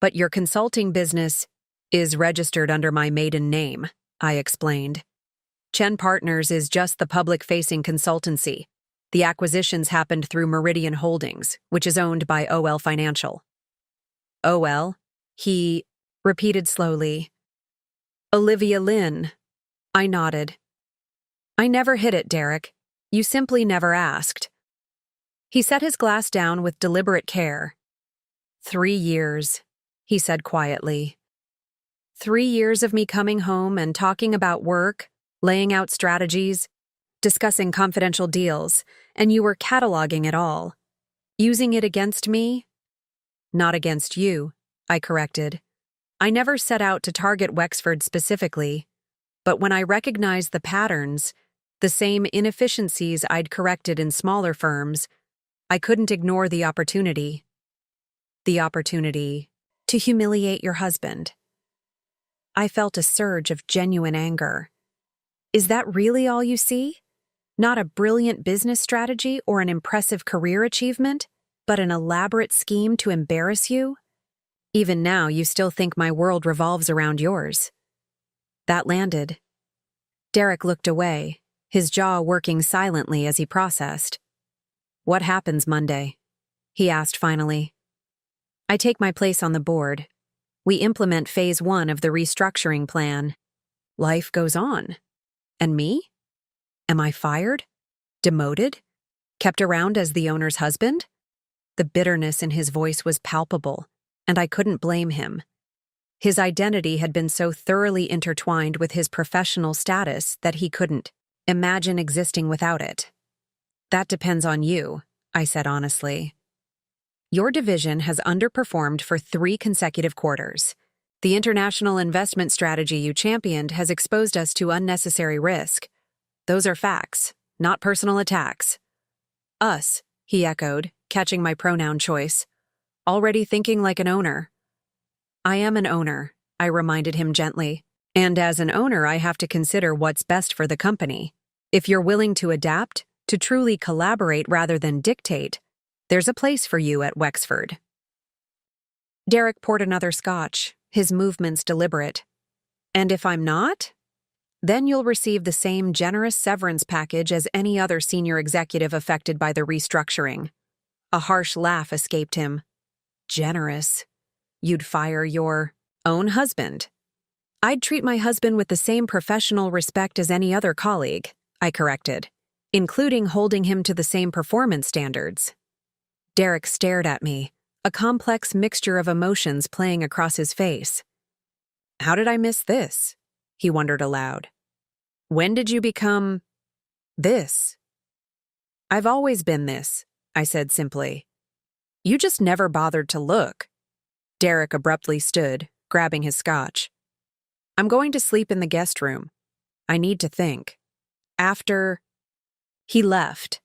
But your consulting business is registered under my maiden name, I explained. Chen Partners is just the public-facing consultancy. The acquisitions happened through Meridian Holdings, which is owned by OL Financial. OL? He repeated slowly. Olivia Lynn. I nodded. I never hit it, Derek. You simply never asked. He set his glass down with deliberate care. 3 years, he said quietly. 3 years of me coming home and talking about work, laying out strategies, discussing confidential deals, and you were cataloging it all. Using it against me? Not against you, I corrected. I never set out to target Wexford specifically, but when I recognized the patterns, the same inefficiencies I'd corrected in smaller firms, I couldn't ignore the opportunity. The opportunity to humiliate your husband. I felt a surge of genuine anger. Is that really all you see? Not a brilliant business strategy or an impressive career achievement, but an elaborate scheme to embarrass you? Even now, you still think my world revolves around yours. That landed. Derek looked away, his jaw working silently as he processed. What happens Monday? He asked finally. I take my place on the board. We implement phase 1 of the restructuring plan. Life goes on. And me? Am I fired? Demoted? Kept around as the owner's husband? The bitterness in his voice was palpable, and I couldn't blame him. His identity had been so thoroughly intertwined with his professional status that he couldn't imagine existing without it. That depends on you, I said honestly. Your division has underperformed for 3 consecutive quarters. The international investment strategy you championed has exposed us to unnecessary risk. Those are facts, not personal attacks. Us, he echoed, catching my pronoun choice. Already thinking like an owner. I am an owner, I reminded him gently. And as an owner, I have to consider what's best for the company. If you're willing to adapt, to truly collaborate rather than dictate, there's a place for you at Wexford. Derek poured another scotch, his movements deliberate. And if I'm not? Then you'll receive the same generous severance package as any other senior executive affected by the restructuring. A harsh laugh escaped him. Generous? You'd fire your own husband? I'd treat my husband with the same professional respect as any other colleague, I corrected, including holding him to the same performance standards. Derek stared at me, a complex mixture of emotions playing across his face. How did I miss this? He wondered aloud. When did you become this? I've always been this, I said simply. You just never bothered to look. Derek abruptly stood, grabbing his scotch. I'm going to sleep in the guest room. I need to think. After... He left.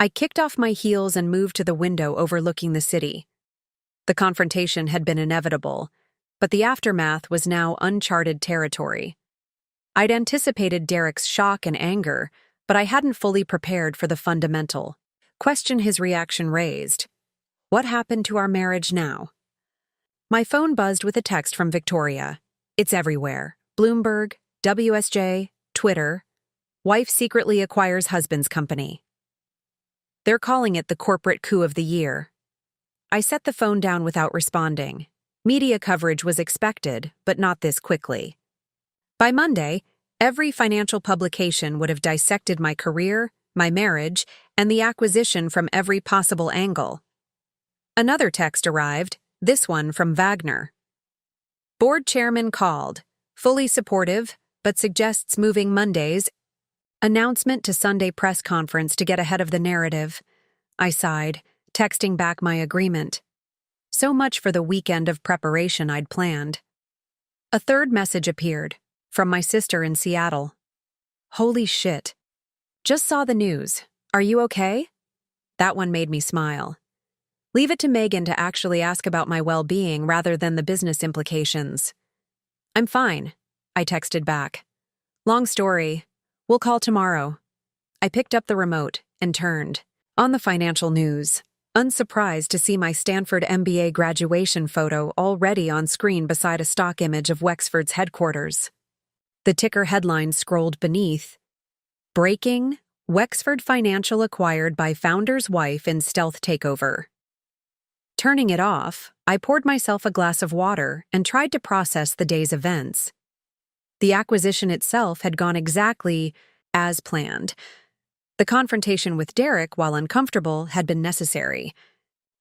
I kicked off my heels and moved to the window overlooking the city. The confrontation had been inevitable, but the aftermath was now uncharted territory. I'd anticipated Derek's shock and anger, but I hadn't fully prepared for the fundamental question his reaction raised. What happened to our marriage now? My phone buzzed with a text from Victoria. It's everywhere. Bloomberg, WSJ, Twitter. Wife secretly acquires husband's company. They're calling it the corporate coup of the year. I set the phone down without responding. Media coverage was expected, but not this quickly. By Monday, every financial publication would have dissected my career, my marriage, and the acquisition from every possible angle. Another text arrived, this one from Wagner. Board chairman called, fully supportive, but suggests moving Mondays. Announcement to Sunday press conference to get ahead of the narrative. I sighed, texting back my agreement. So much for the weekend of preparation I'd planned. A third message appeared, from my sister in Seattle. Holy shit. Just saw the news. Are you okay? That one made me smile. Leave it to Megan to actually ask about my well-being rather than the business implications. I'm fine, I texted back. Long story. We'll call tomorrow. I picked up the remote and turned. On the financial news, unsurprised to see my Stanford MBA graduation photo already on screen beside a stock image of Wexford's headquarters. The ticker headline scrolled beneath. Breaking, Wexford Financial acquired by founder's wife in stealth takeover. Turning it off, I poured myself a glass of water and tried to process the day's events. The acquisition itself had gone exactly as planned. The confrontation with Derek, while uncomfortable, had been necessary.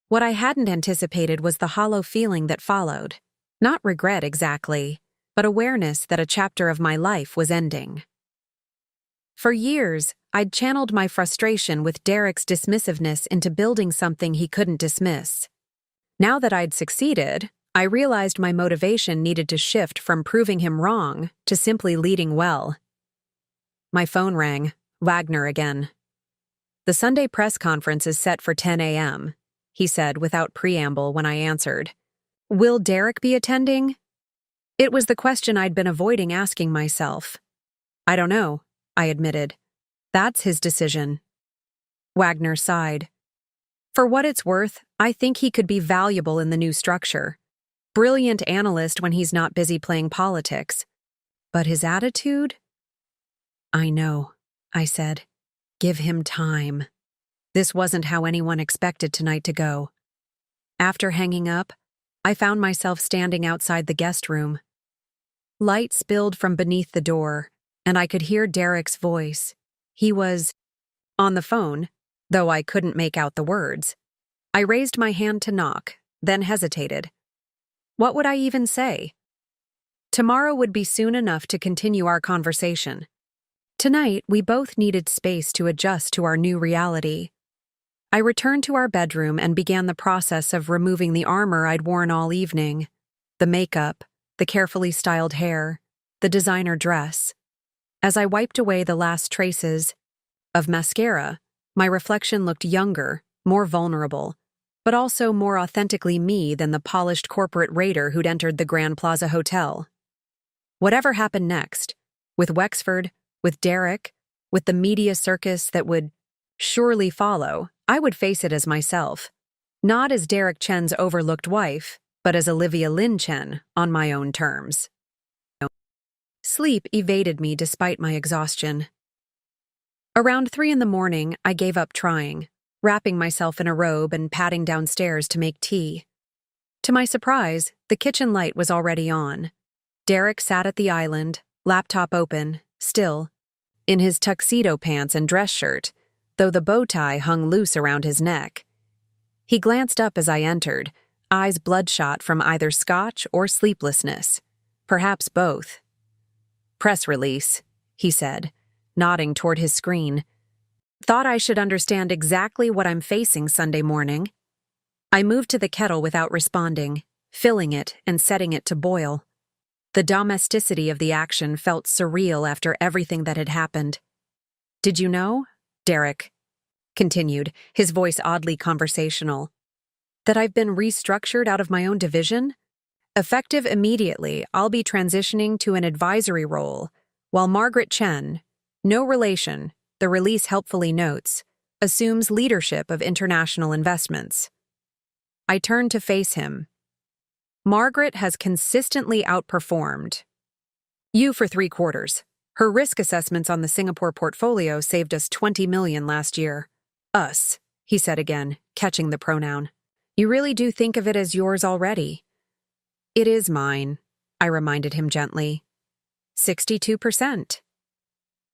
What I hadn't anticipated was the hollow feeling that followed. Not regret exactly, but awareness that a chapter of my life was ending. For years, I'd channeled my frustration with Derek's dismissiveness into building something he couldn't dismiss. Now that I'd succeeded, I realized my motivation needed to shift from proving him wrong to simply leading well. My phone rang. Wagner again. The Sunday press conference is set for 10 a.m., he said without preamble when I answered. Will Derek be attending? It was the question I'd been avoiding asking myself. I don't know, I admitted. That's his decision. Wagner sighed. For what it's worth, I think he could be valuable in the new structure. Brilliant analyst when he's not busy playing politics. But his attitude? I know, I said. Give him time. This wasn't how anyone expected tonight to go. After hanging up, I found myself standing outside the guest room. Light spilled from beneath the door, and I could hear Derek's voice. He was on the phone, though I couldn't make out the words. I raised my hand to knock, then hesitated. What would I even say? Tomorrow would be soon enough to continue our conversation. Tonight, we both needed space to adjust to our new reality. I returned to our bedroom and began the process of removing the armor I'd worn all evening. The makeup, the carefully styled hair, the designer dress. As I wiped away the last traces of mascara, my reflection looked younger, more vulnerable, but also more authentically me than the polished corporate raider who'd entered the Grand Plaza Hotel. Whatever happened next, with Wexford, with Derek, with the media circus that would surely follow, I would face it as myself. Not as Derek Chen's overlooked wife, but as Olivia Lin Chen, on my own terms. Sleep evaded me despite my exhaustion. Around 3 a.m, I gave up trying, wrapping myself in a robe and padding downstairs to make tea. To my surprise, the kitchen light was already on. Derek sat at the island, laptop open, still, in his tuxedo pants and dress shirt, though the bow tie hung loose around his neck. He glanced up as I entered, eyes bloodshot from either scotch or sleeplessness, perhaps both. "Press release," he said, nodding toward his screen. "Thought I should understand exactly what I'm facing Sunday morning." I moved to the kettle without responding, filling it and setting it to boil. The domesticity of the action felt surreal after everything that had happened. "Did you know," Derek continued, his voice oddly conversational, "that I've been restructured out of my own division? Effective immediately, I'll be transitioning to an advisory role, while Margaret Chen, no relation, the release helpfully notes, assumes leadership of international investments." I turned to face him. "Margaret has consistently outperformed you for 3 quarters. Her risk assessments on the Singapore portfolio saved us $20 million last year." "Us," he said again, catching the pronoun. "You really do think of it as yours already?" "It is mine," I reminded him gently. 62%.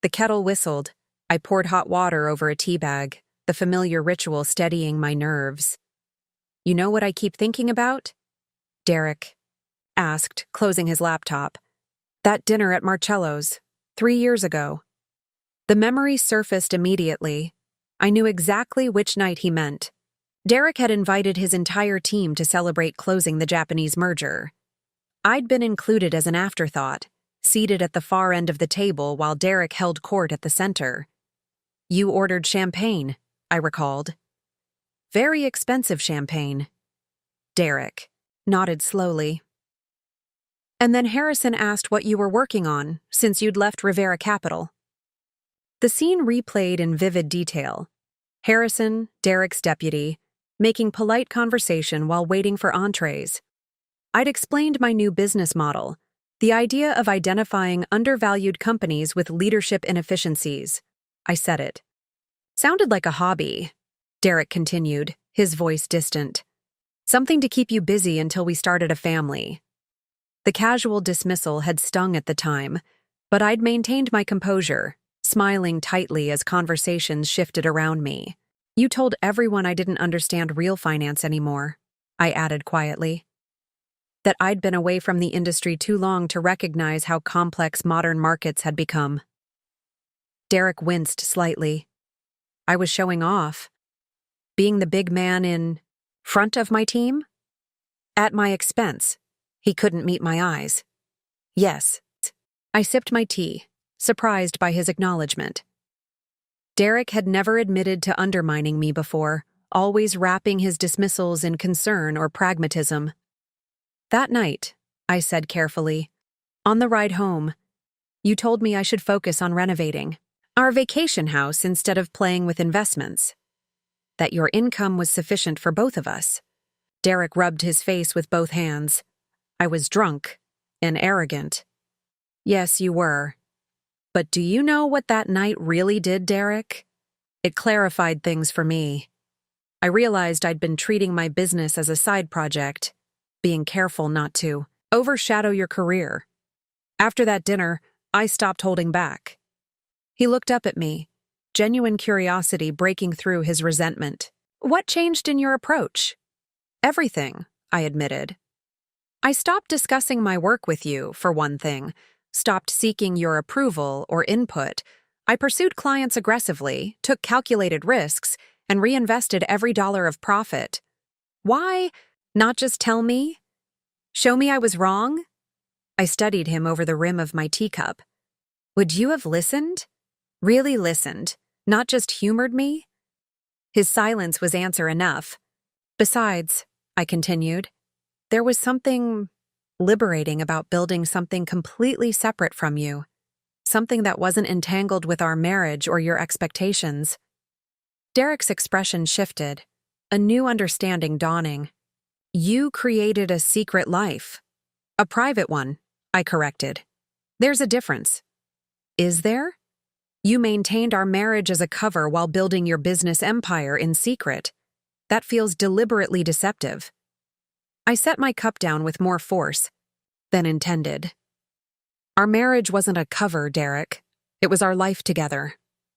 The kettle whistled. I poured hot water over a tea bag, the familiar ritual steadying my nerves. "You know what I keep thinking about?" Derek asked, closing his laptop. "That dinner at Marcello's, 3 years ago." The memory surfaced immediately. I knew exactly which night he meant. Derek had invited his entire team to celebrate closing the Japanese merger. I'd been included as an afterthought, seated at the far end of the table while Derek held court at the center. "You ordered champagne," I recalled. "Very expensive champagne." Derek nodded slowly. "And then Harrison asked what you were working on, since you'd left Rivera Capital." The scene replayed in vivid detail. Harrison, Derek's deputy, making polite conversation while waiting for entrees. I'd explained my new business model, the idea of identifying undervalued companies with leadership inefficiencies. I said it. "Sounded like a hobby," Derek continued, his voice distant. "Something to keep you busy until we started a family." The casual dismissal had stung at the time, but I'd maintained my composure, smiling tightly as conversations shifted around me. "You told everyone I didn't understand real finance anymore," I added quietly. That I'd been away from the industry too long to recognize how complex modern markets had become. Derek winced slightly. I was showing off. Being the big man in front of my team? At my expense. He couldn't meet my eyes. "Yes." I sipped my tea, surprised by his acknowledgement. Derek had never admitted to undermining me before, always wrapping his dismissals in concern or pragmatism. "That night," I said carefully, "on the ride home, you told me I should focus on renovating our vacation house instead of playing with investments. That your income was sufficient for both of us." Derek rubbed his face with both hands. I was drunk and arrogant. "Yes, you were. But do you know what that night really did, Derek? It clarified things for me. I realized I'd been treating my business as a side project, being careful not to overshadow your career. After that dinner, I stopped holding back. He looked up at me, genuine curiosity breaking through his resentment. What changed in your approach? Everything, I admitted. I stopped discussing my work with you, for one thing, stopped seeking your approval or input. I pursued clients aggressively, took calculated risks, and reinvested every dollar of profit. Why not just tell me? Show me I was wrong? I studied him over the rim of my teacup. Would you have listened? Really listened, not just humored me? His silence was answer enough. Besides, I continued, there was something liberating about building something completely separate from you, something that wasn't entangled with our marriage or your expectations. Derek's expression shifted, a new understanding dawning. You created a secret life. A private one, I corrected. There's a difference. Is there? You maintained our marriage as a cover while building your business empire in secret. That feels deliberately deceptive. I set my cup down with more force than intended. Our marriage wasn't a cover, Derek. It was our life together.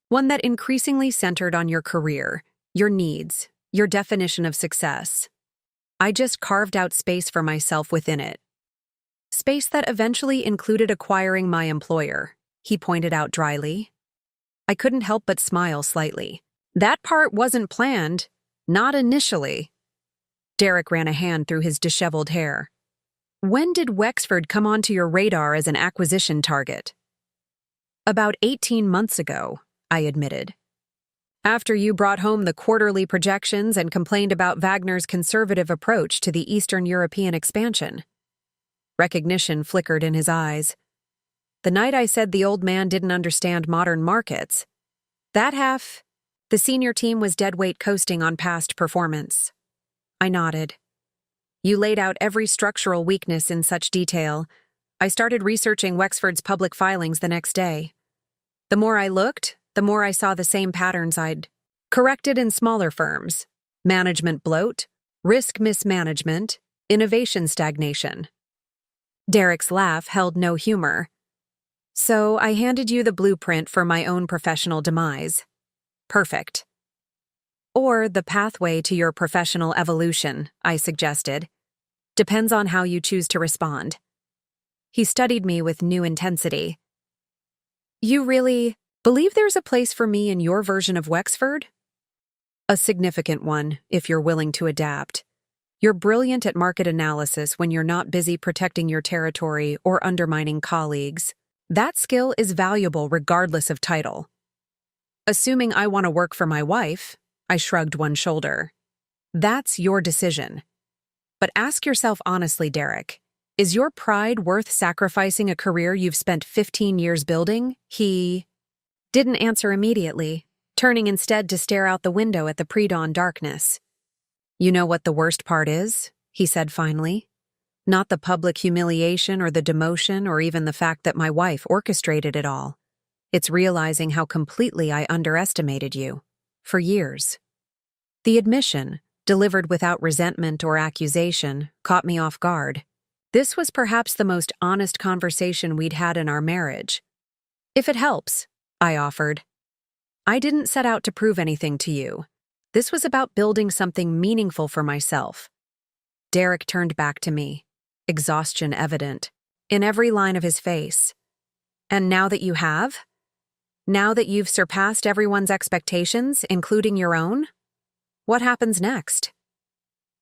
One that increasingly centered on your career, your needs, your definition of success. I just carved out space for myself within it. Space that eventually included acquiring my employer, he pointed out dryly. I couldn't help but smile slightly. That part wasn't planned, not initially. Derek ran a hand through his disheveled hair. When did Wexford come onto your radar as an acquisition target? About 18 months ago, I admitted. After you brought home the quarterly projections and complained about Wagner's conservative approach to the Eastern European expansion. Recognition flickered in his eyes. The night I said the old man didn't understand modern markets. That half, the senior team was deadweight coasting on past performance. I nodded. You laid out every structural weakness in such detail. I started researching Wexford's public filings the next day. The more I looked, the more I saw the same patterns I'd corrected in smaller firms. Management bloat, risk mismanagement, innovation stagnation. Derek's laugh held no humor. So I handed you the blueprint for my own professional demise. Perfect. Or the pathway to your professional evolution, I suggested. Depends on how you choose to respond. He studied me with new intensity. You really believe there's a place for me in your version of Wexford? A significant one, if you're willing to adapt. You're brilliant at market analysis when you're not busy protecting your territory or undermining colleagues. That skill is valuable regardless of title. Assuming I want to work for my wife, I shrugged one shoulder. That's your decision. But ask yourself honestly, Derek, is your pride worth sacrificing a career you've spent 15 years building? He didn't answer immediately, turning instead to stare out the window at the pre-dawn darkness. You know what the worst part is? He said finally. Not the public humiliation or the demotion or even the fact that my wife orchestrated it all. It's realizing how completely I underestimated you. For years. The admission, delivered without resentment or accusation, caught me off guard. This was perhaps the most honest conversation we'd had in our marriage. If it helps, I offered. I didn't set out to prove anything to you. This was about building something meaningful for myself. Derek turned back to me, exhaustion evident, in every line of his face. And now that you have? Now that you've surpassed everyone's expectations, including your own? What happens next?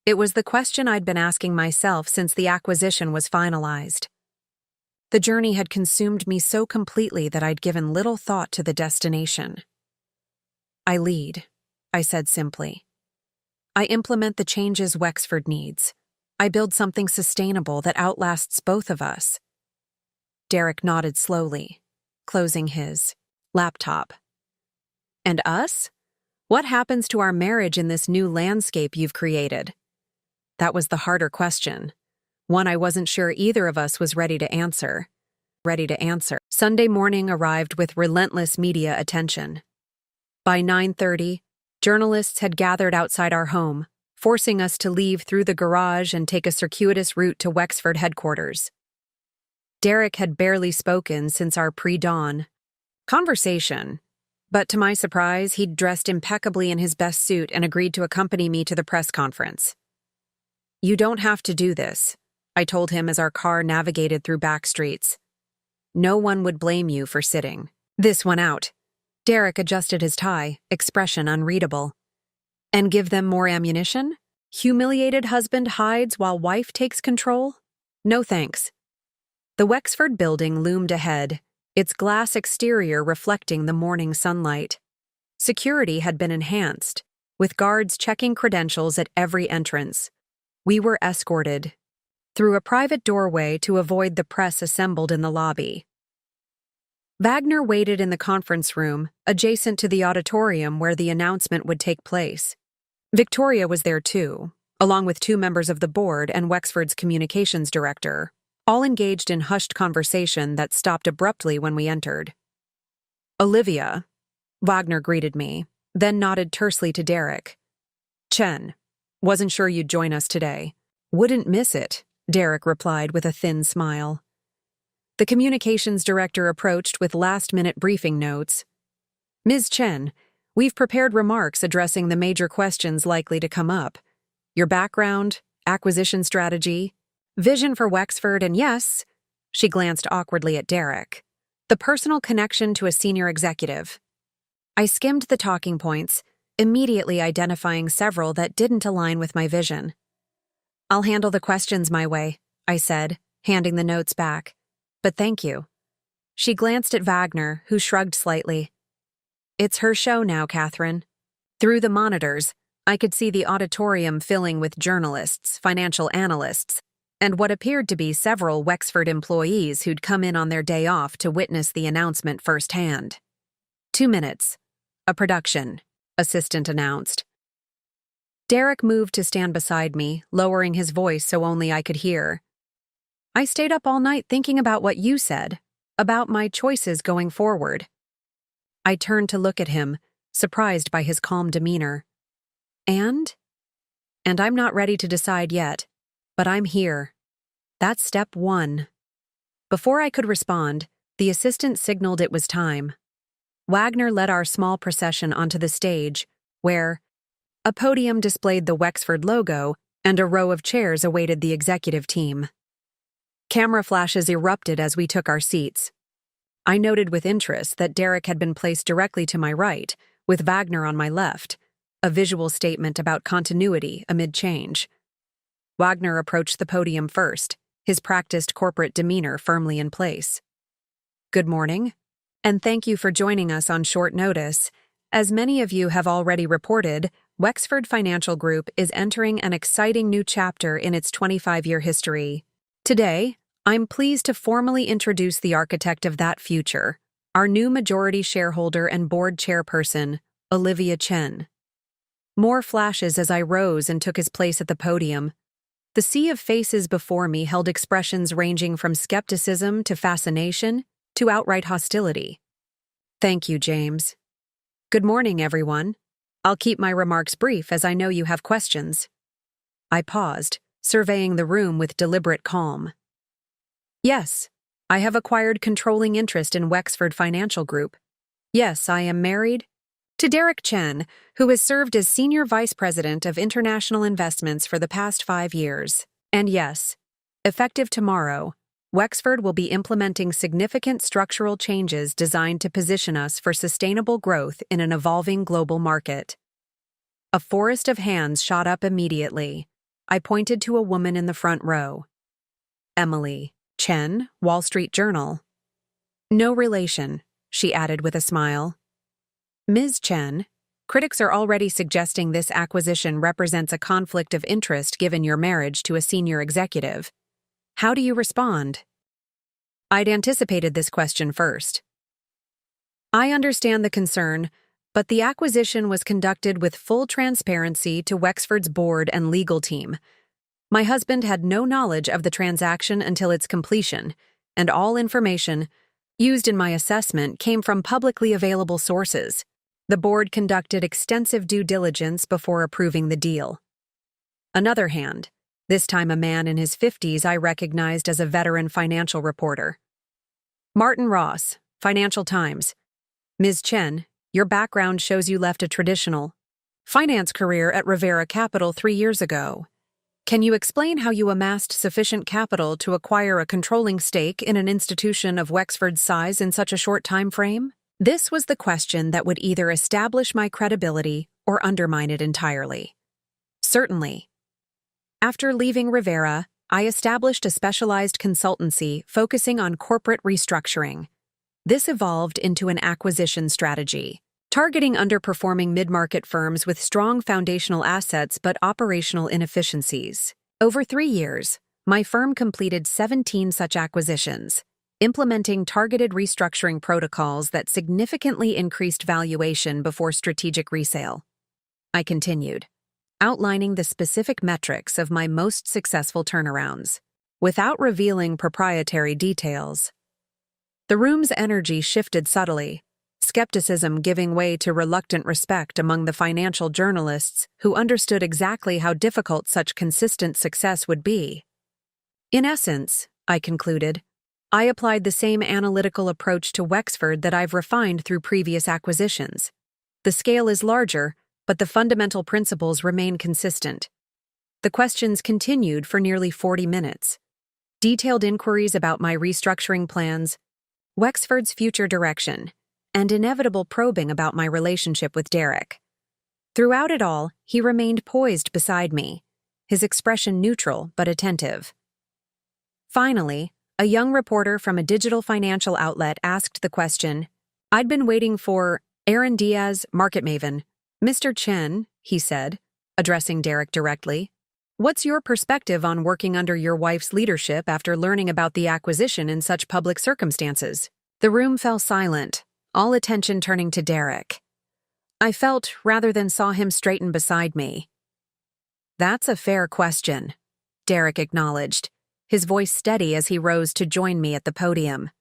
It was the question I'd been asking myself since the acquisition was finalized. The journey had consumed me so completely that I'd given little thought to the destination. I lead, I said simply. I implement the changes Wexford needs. I build something sustainable that outlasts both of us. Derek nodded slowly, closing his laptop. And us? What happens to our marriage in this new landscape you've created? That was the harder question, one I wasn't sure either of us was ready to answer. Sunday morning arrived with relentless media attention. By 9:30, journalists had gathered outside our home, forcing us to leave through the garage and take a circuitous route to Wexford headquarters. Derek had barely spoken since our pre-dawn conversation, but to my surprise, he'd dressed impeccably in his best suit and agreed to accompany me to the press conference. "You don't have to do this," I told him as our car navigated through back streets. "No one would blame you for sitting this one out." Derek adjusted his tie, expression unreadable. "And give them more ammunition? Humiliated husband hides while wife takes control? No thanks." The Wexford building loomed ahead, its glass exterior reflecting the morning sunlight. Security had been enhanced, with guards checking credentials at every entrance. We were escorted through a private doorway to avoid the press assembled in the lobby. Wagner waited in the conference room, adjacent to the auditorium where the announcement would take place. Victoria was there too, along with 2 members of the board and Wexford's communications director, all engaged in hushed conversation that stopped abruptly when we entered. "Olivia," Wagner greeted me, then nodded tersely to Derek. "Chen, wasn't sure you'd join us today." "Wouldn't miss it," Derek replied with a thin smile. The communications director approached with last-minute briefing notes. "Ms. Chen, we've prepared remarks addressing the major questions likely to come up. Your background, acquisition strategy, vision for Wexford, and yes," she glanced awkwardly at Derek, "the personal connection to a senior executive." I skimmed the talking points, immediately identifying several that didn't align with my vision. "I'll handle the questions my way," I said, handing the notes back. "But thank you." She glanced at Wagner, who shrugged slightly. "It's her show now, Catherine." Through the monitors, I could see the auditorium filling with journalists, financial analysts, and what appeared to be several Wexford employees who'd come in on their day off to witness the announcement firsthand. 2 minutes. A production, assistant announced. Derek moved to stand beside me, lowering his voice so only I could hear. "I stayed up all night thinking about what you said, about my choices going forward." I turned to look at him, surprised by his calm demeanor. And I'm not ready to decide yet, but I'm here. That's step 1. Before I could respond, the assistant signaled it was time. Wagner led our small procession onto the stage, where a podium displayed the Wexford logo and a row of chairs awaited the executive team. Camera flashes erupted as we took our seats. I noted with interest that Derek had been placed directly to my right, with Wagner on my left, a visual statement about continuity amid change. Wagner approached the podium first, his practiced corporate demeanor firmly in place. "Good morning, and thank you for joining us on short notice. As many of you have already reported, Wexford Financial Group is entering an exciting new chapter in its 25-year history. Today, I'm pleased to formally introduce the architect of that future, our new majority shareholder and board chairperson, Olivia Chen." More flashes as I rose and took his place at the podium. The sea of faces before me held expressions ranging from skepticism to fascination to outright hostility. "Thank you, James. Good morning, everyone. I'll keep my remarks brief as I know you have questions." I paused, surveying the room with deliberate calm. "Yes, I have acquired controlling interest in Wexford Financial Group. Yes, I am married to Derek Chen, who has served as Senior Vice President of International Investments for the past 5 years. And yes, effective tomorrow, Wexford will be implementing significant structural changes designed to position us for sustainable growth in an evolving global market." A forest of hands shot up immediately. I pointed to a woman in the front row. "Emily Chen, Wall Street Journal." "No relation," she added with a smile. "Ms. Chen, critics are already suggesting this acquisition represents a conflict of interest given your marriage to a senior executive. How do you respond?" I'd anticipated this question first. "I understand the concern, but the acquisition was conducted with full transparency to Wexford's board and legal team. My husband had no knowledge of the transaction until its completion, and all information used in my assessment came from publicly available sources. The board conducted extensive due diligence before approving the deal. Another hand, this time a man in his 50s I recognized as a veteran financial reporter. Martin Ross, Financial Times. Ms. Chen, your background shows you left a traditional finance career at Rivera Capital 3 years ago. Can you explain how you amassed sufficient capital to acquire a controlling stake in an institution of Wexford's size in such a short time frame? This was the question that would either establish my credibility or undermine it entirely. Certainly. After leaving Rivera, I established a specialized consultancy focusing on corporate restructuring. This evolved into an acquisition strategy, targeting underperforming mid-market firms with strong foundational assets but operational inefficiencies. Over 3 years, my firm completed 17 such acquisitions, implementing targeted restructuring protocols that significantly increased valuation before strategic resale. I continued, outlining the specific metrics of my most successful turnarounds, without revealing proprietary details. The room's energy shifted subtly, skepticism giving way to reluctant respect among the financial journalists who understood exactly how difficult such consistent success would be. In essence, I concluded, I applied the same analytical approach to Wexford that I've refined through previous acquisitions. The scale is larger, but the fundamental principles remain consistent. The questions continued for nearly 40 minutes. Detailed inquiries about my restructuring plans, Wexford's future direction, and inevitable probing about my relationship with Derek. Throughout it all, he remained poised beside me, his expression neutral but attentive. Finally, a young reporter from a digital financial outlet asked the question. I'd been waiting for Aaron Diaz, market maven. Mr. Chen, he said, addressing Derek directly, what's your perspective on working under your wife's leadership after learning about the acquisition in such public circumstances? The room fell silent, all attention turning to Derek. I felt rather than saw him straighten beside me. That's a fair question, Derek acknowledged, his voice steady as he rose to join me at the podium.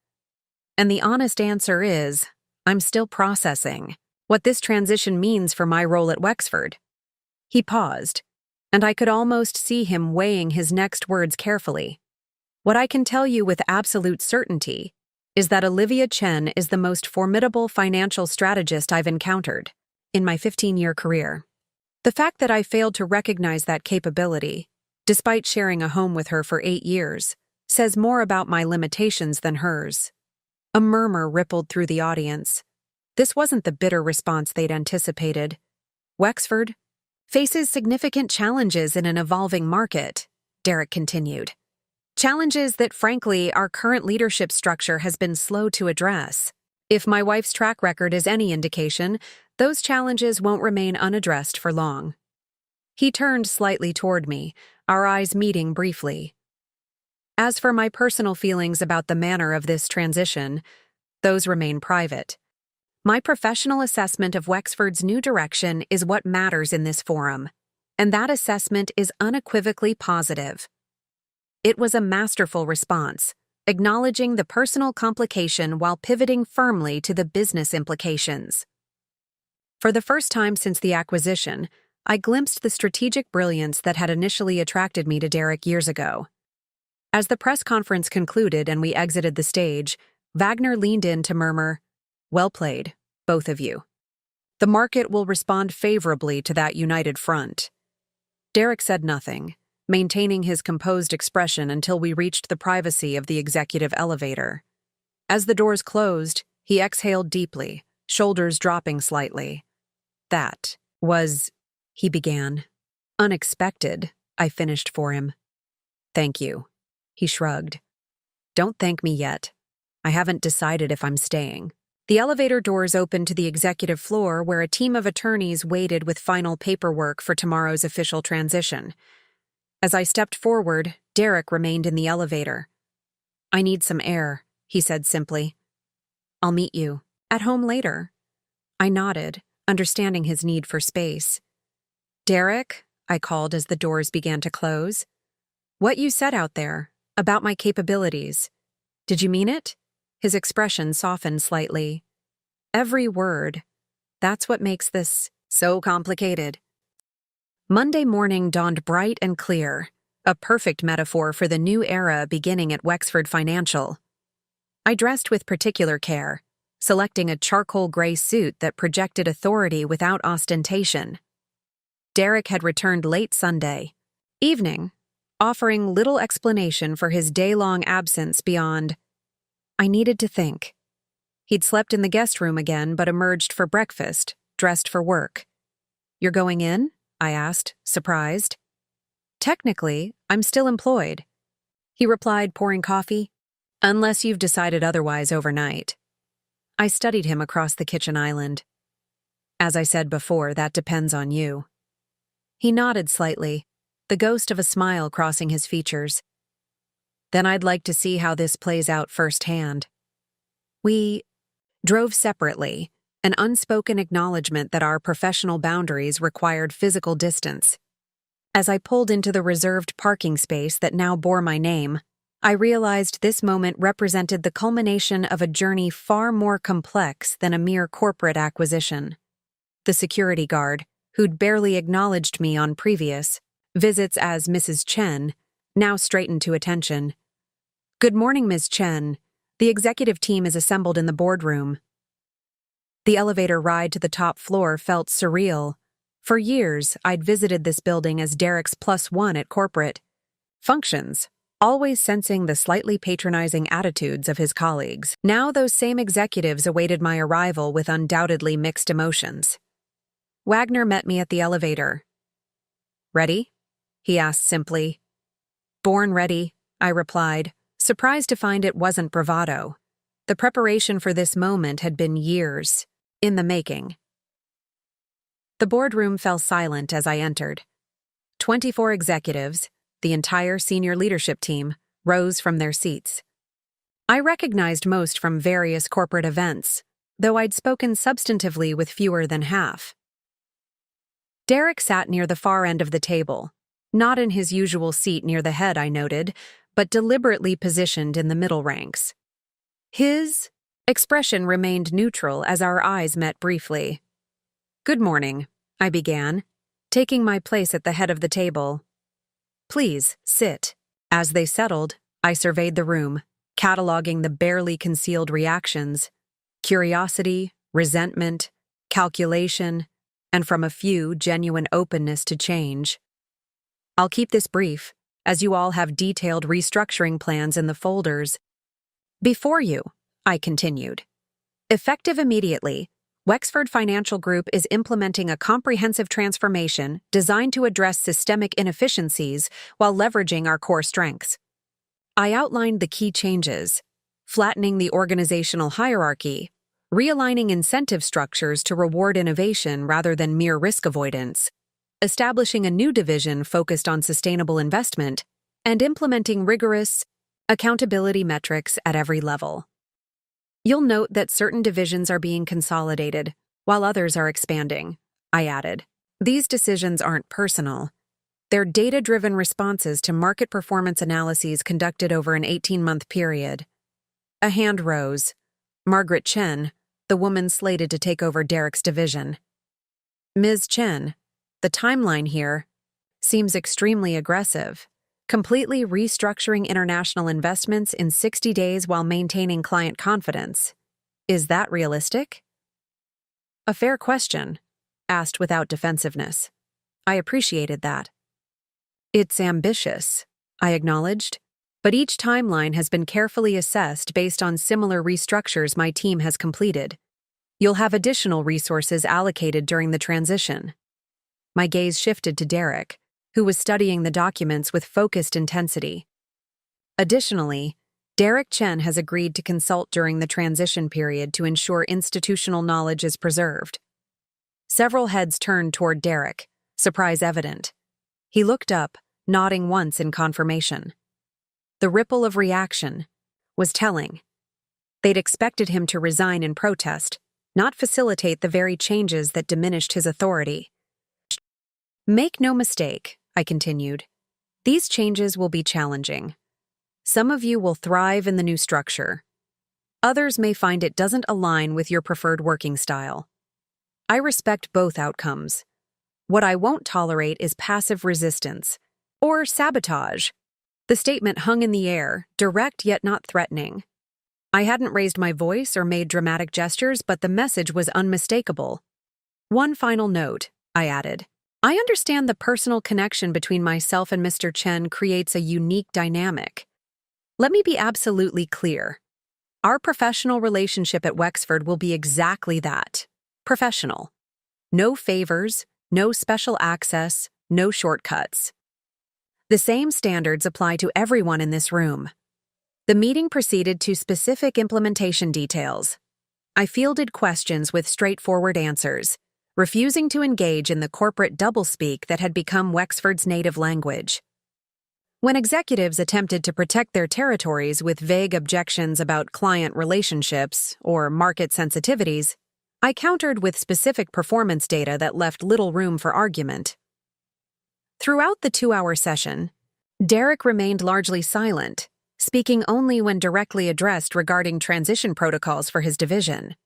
And the honest answer is, I'm still processing what this transition means for my role at Wexford. He paused, and I could almost see him weighing his next words carefully. What I can tell you with absolute certainty is that Olivia Chen is the most formidable financial strategist I've encountered in my 15-year career. The fact that I failed to recognize that capability, despite sharing a home with her for 8 years, says more about my limitations than hers. A murmur rippled through the audience. This wasn't the bitter response they'd anticipated. Wexford faces significant challenges in an evolving market, Derek continued. Challenges that, frankly, our current leadership structure has been slow to address. If my wife's track record is any indication, those challenges won't remain unaddressed for long. He turned slightly toward me, our eyes meeting briefly. As for my personal feelings about the manner of this transition, those remain private. My professional assessment of Wexford's new direction is what matters in this forum, and that assessment is unequivocally positive. It was a masterful response, acknowledging the personal complication while pivoting firmly to the business implications. For the first time since the acquisition, I glimpsed the strategic brilliance that had initially attracted me to Derek years ago. As the press conference concluded and we exited the stage, Wagner leaned in to murmur, "Well played, both of you. The market will respond favorably to that united front." Derek said nothing, maintaining his composed expression until we reached the privacy of the executive elevator. As the doors closed, he exhaled deeply, shoulders dropping slightly. "That was," he began. "Unexpected," I finished for him. "Thank you," he shrugged. "Don't thank me yet. I haven't decided if I'm staying." The elevator doors opened to the executive floor where a team of attorneys waited with final paperwork for tomorrow's official transition. As I stepped forward, Derek remained in the elevator. "I need some air," he said simply. "I'll meet you at home later." I nodded, understanding his need for space. "Derek," I called as the doors began to close. "What you said out there, about my capabilities, did you mean it?" His expression softened slightly. "Every word. That's what makes this so complicated. Monday morning dawned bright and clear, a perfect metaphor for the new era beginning at Wexford Financial. I dressed with particular care, selecting a charcoal gray suit that projected authority without ostentation. Derek had returned late Sunday evening, offering little explanation for his day-long absence beyond, I needed to think. He'd slept in the guest room again but emerged for breakfast, dressed for work. You're going in? I asked, surprised. Technically, I'm still employed. He replied, pouring coffee. Unless you've decided otherwise overnight. I studied him across the kitchen island. As I said before, that depends on you. He nodded slightly, the ghost of a smile crossing his features. Then I'd like to see how this plays out firsthand. We drove separately, an unspoken acknowledgement that our professional boundaries required physical distance. As I pulled into the reserved parking space that now bore my name, I realized this moment represented the culmination of a journey far more complex than a mere corporate acquisition. The security guard, who'd barely acknowledged me on previous visits as Mrs. Chen, now straightened to attention. Good morning, Ms. Chen. The executive team is assembled in the boardroom. The elevator ride to the top floor felt surreal. For years, I'd visited this building as Derek's +1 at corporate functions, always sensing the slightly patronizing attitudes of his colleagues. Now those same executives awaited my arrival with undoubtedly mixed emotions. Wagner met me at the elevator. Ready? He asked simply. Born ready, I replied, surprised to find it wasn't bravado. The preparation for this moment had been years in the making. The boardroom fell silent as I entered. 24 executives, the entire senior leadership team, rose from their seats. I recognized most from various corporate events, though I'd spoken substantively with fewer than half. Derek sat near the far end of the table, not in his usual seat near the head, I noted, but deliberately positioned in the middle ranks. His expression remained neutral as our eyes met briefly. Good morning, I began, taking my place at the head of the table. Please, sit. As they settled, I surveyed the room, cataloging the barely concealed reactions, curiosity, resentment, calculation, and from a few, genuine openness to change. I'll keep this brief, as you all have detailed restructuring plans in the folders. Before you, I continued. Effective immediately, Wexford Financial Group is implementing a comprehensive transformation designed to address systemic inefficiencies while leveraging our core strengths. I outlined the key changes: flattening the organizational hierarchy, realigning incentive structures to reward innovation rather than mere risk avoidance, establishing a new division focused on sustainable investment, and implementing rigorous accountability metrics at every level. You'll note that certain divisions are being consolidated, while others are expanding, I added. These decisions aren't personal. They're data-driven responses to market performance analyses conducted over an 18-month period. A hand rose. Margaret Chen, the woman slated to take over Derek's division. Ms. Chen, the timeline here seems extremely aggressive. Completely restructuring international investments in 60 days while maintaining client confidence. Is that realistic? A fair question, asked without defensiveness. I appreciated that. It's ambitious, I acknowledged, but each timeline has been carefully assessed based on similar restructures my team has completed. You'll have additional resources allocated during the transition. My gaze shifted to Derek, who was studying the documents with focused intensity. Additionally, Derek Chen has agreed to consult during the transition period to ensure institutional knowledge is preserved. Several heads turned toward Derek, surprise evident. He looked up, nodding once in confirmation. The ripple of reaction was telling. They'd expected him to resign in protest, not facilitate the very changes that diminished his authority. Make no mistake, I continued. These changes will be challenging. Some of you will thrive in the new structure. Others may find it doesn't align with your preferred working style. I respect both outcomes. What I won't tolerate is passive resistance or sabotage. The statement hung in the air, direct yet not threatening. I hadn't raised my voice or made dramatic gestures, but the message was unmistakable. One final note, I added. I understand the personal connection between myself and Mr. Chen creates a unique dynamic. Let me be absolutely clear. Our professional relationship at Wexford will be exactly that. Professional. No favors, no special access, no shortcuts. The same standards apply to everyone in this room. The meeting proceeded to specific implementation details. I fielded questions with straightforward answers, refusing to engage in the corporate doublespeak that had become Wexford's native language. When executives attempted to protect their territories with vague objections about client relationships or market sensitivities, I countered with specific performance data that left little room for argument. Throughout the 2-hour session, Derek remained largely silent, speaking only when directly addressed regarding transition protocols for his division.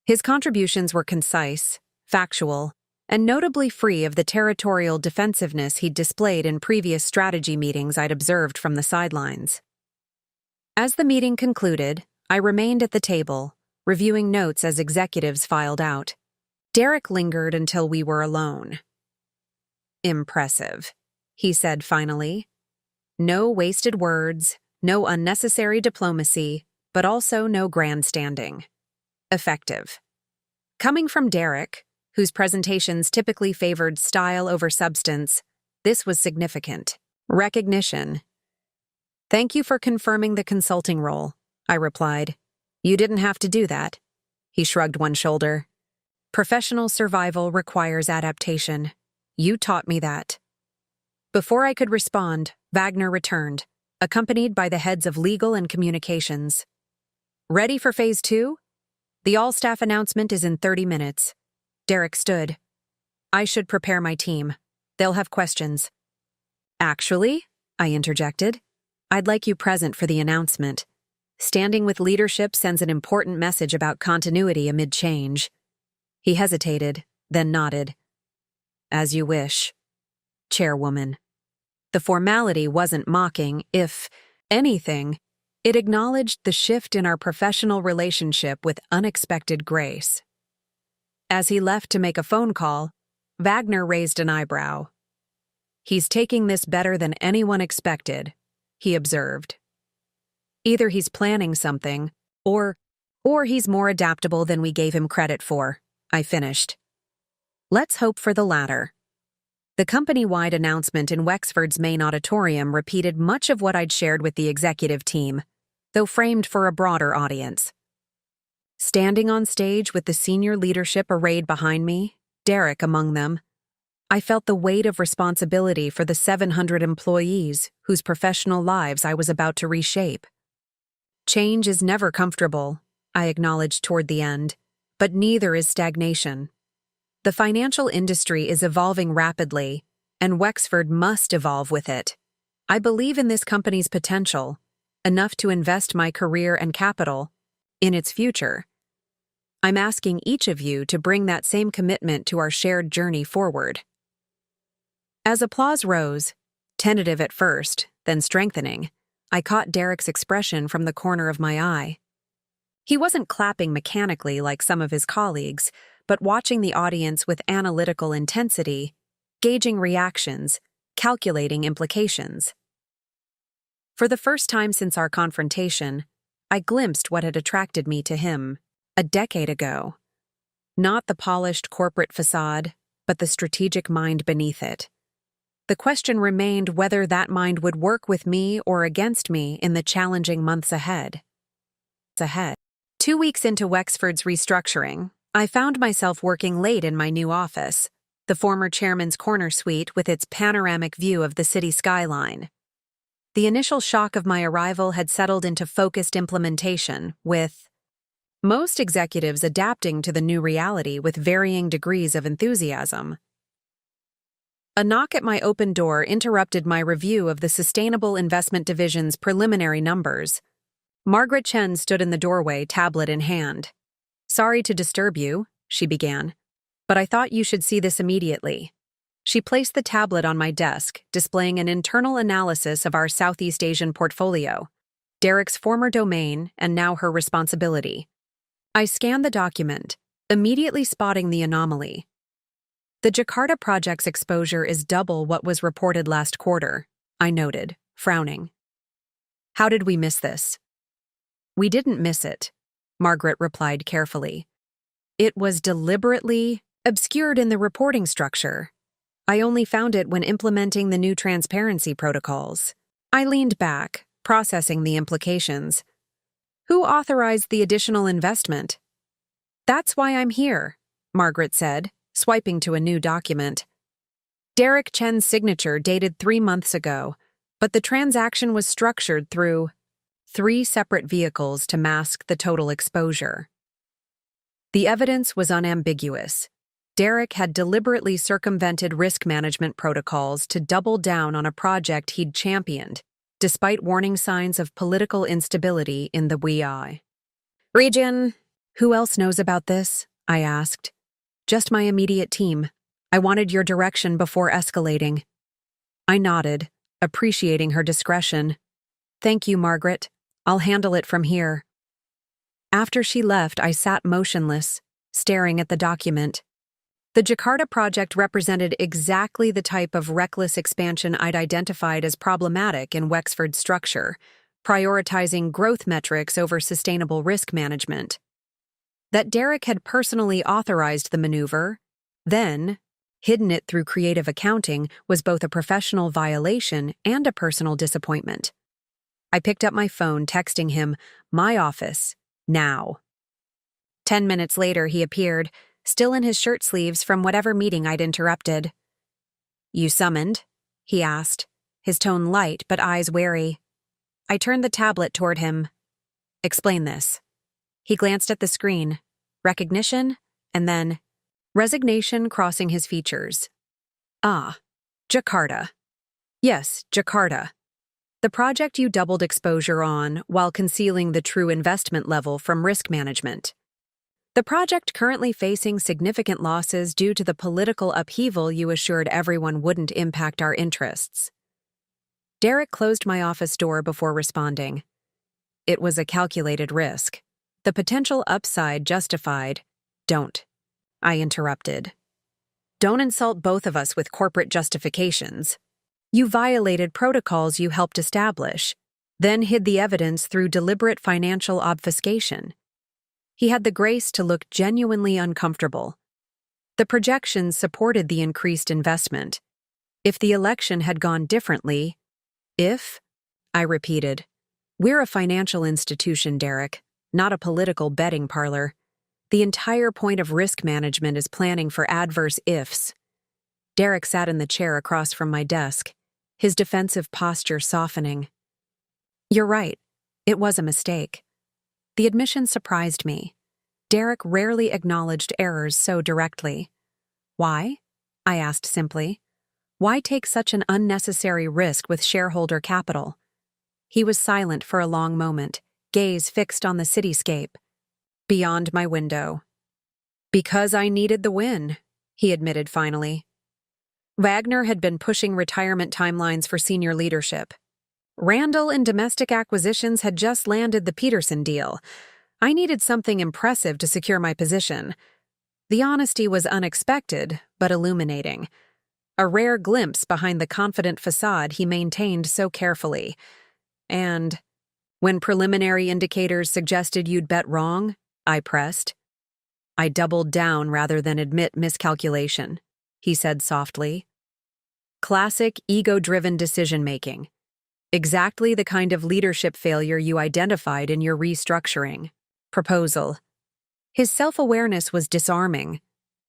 His contributions were concise, factual, and notably free of the territorial defensiveness he'd displayed in previous strategy meetings I'd observed from the sidelines. As the meeting concluded, I remained at the table, reviewing notes as executives filed out. Derek lingered until we were alone. Impressive, he said finally. No wasted words, no unnecessary diplomacy, but also no grandstanding. Effective. Coming from Derek, whose presentations typically favored style over substance, this was significant. Recognition. Thank you for confirming the consulting role, I replied. You didn't have to do that. He shrugged one shoulder. Professional survival requires adaptation. You taught me that. Before I could respond, Wagner returned, accompanied by the heads of legal and communications. Ready for phase 2? The all-staff announcement is in 30 minutes. Derek stood. I should prepare my team. They'll have questions. Actually, I interjected, I'd like you present for the announcement. Standing with leadership sends an important message about continuity amid change. He hesitated, then nodded. As you wish, Chairwoman. The formality wasn't mocking, if anything, it acknowledged the shift in our professional relationship with unexpected grace. As he left to make a phone call, Wagner raised an eyebrow. He's taking this better than anyone expected, he observed. Either he's planning something, or he's more adaptable than we gave him credit for, I finished. Let's hope for the latter. The company-wide announcement in Wexford's main auditorium repeated much of what I'd shared with the executive team, though framed for a broader audience. Standing on stage with the senior leadership arrayed behind me, Derek among them, I felt the weight of responsibility for the 700 employees whose professional lives I was about to reshape. Change is never comfortable, I acknowledged toward the end, but neither is stagnation. The financial industry is evolving rapidly, and Wexford must evolve with it. I believe in this company's potential, enough to invest my career and capital in its future. I'm asking each of you to bring that same commitment to our shared journey forward. As applause rose, tentative at first, then strengthening, I caught Derek's expression from the corner of my eye. He wasn't clapping mechanically like some of his colleagues, but watching the audience with analytical intensity, gauging reactions, calculating implications. For the first time since our confrontation, I glimpsed what had attracted me to him a decade ago. Not the polished corporate facade, but the strategic mind beneath it. The question remained whether that mind would work with me or against me in the challenging months ahead. 2 weeks into Wexford's restructuring, I found myself working late in my new office, the former chairman's corner suite with its panoramic view of the city skyline. The initial shock of my arrival had settled into focused implementation, with most executives adapting to the new reality with varying degrees of enthusiasm. A knock at my open door interrupted my review of the Sustainable Investment Division's preliminary numbers. Margaret Chen stood in the doorway, tablet in hand. Sorry to disturb you, she began. But I thought you should see this immediately. She placed the tablet on my desk, displaying an internal analysis of our Southeast Asian portfolio, Derek's former domain and now her responsibility. I scanned the document, immediately spotting the anomaly. The Jakarta project's exposure is double what was reported last quarter, I noted, frowning. How did we miss this? We didn't miss it, Margaret replied carefully. It was deliberately obscured in the reporting structure. I only found it when implementing the new transparency protocols. I leaned back, processing the implications. Who authorized the additional investment? That's why I'm here, Margaret said, swiping to a new document. Derek Chen's signature dated 3 months ago, but the transaction was structured through 3 separate vehicles to mask the total exposure. The evidence was unambiguous. Derek had deliberately circumvented risk management protocols to double down on a project he'd championed, despite warning signs of political instability in the WEI region. Who else knows about this? I asked. Just my immediate team. I wanted your direction before escalating. I nodded, appreciating her discretion. Thank you, Margaret. I'll handle it from here. After she left, I sat motionless, staring at the document. The Jakarta project represented exactly the type of reckless expansion I'd identified as problematic in Wexford's structure, prioritizing growth metrics over sustainable risk management. That Derek had personally authorized the maneuver, then hidden it through creative accounting, was both a professional violation and a personal disappointment. I picked up my phone, texting him, "My office, now." 10 minutes later, he appeared, still in his shirt sleeves from whatever meeting I'd interrupted. "You summoned?" he asked, his tone light but eyes wary. I turned the tablet toward him. "Explain this." He glanced at the screen, recognition, and then resignation crossing his features. "Ah, Jakarta." "Yes, Jakarta. The project you doubled exposure on while concealing the true investment level from risk management. The project currently facing significant losses due to the political upheaval you assured everyone wouldn't impact our interests." Derek closed my office door before responding. It was a calculated risk. The potential upside justified. "Don't," I interrupted. "Don't insult both of us with corporate justifications. You violated protocols you helped establish, then hid the evidence through deliberate financial obfuscation." He had the grace to look genuinely uncomfortable. The projections supported the increased investment. If the election had gone differently— If? I repeated. We're a financial institution, Derek, not a political betting parlor. The entire point of risk management is planning for adverse ifs. Derek sat in the chair across from my desk, his defensive posture softening. "You're right. It was a mistake." The admission surprised me. Derek rarely acknowledged errors so directly. "Why?" I asked simply. "Why take such an unnecessary risk with shareholder capital?" He was silent for a long moment, gaze fixed on the cityscape. Beyond my window. "Because I needed the win," he admitted finally. Wagner had been pushing retirement timelines for senior leadership. Randall in domestic acquisitions had just landed the Peterson deal. I needed something impressive to secure my position. The honesty was unexpected, but illuminating. A rare glimpse behind the confident facade he maintained so carefully. And when preliminary indicators suggested you'd bet wrong, I pressed. "I doubled down rather than admit miscalculation," he said softly. "Classic ego-driven decision-making. Exactly the kind of leadership failure you identified in your restructuring proposal." His self-awareness was disarming.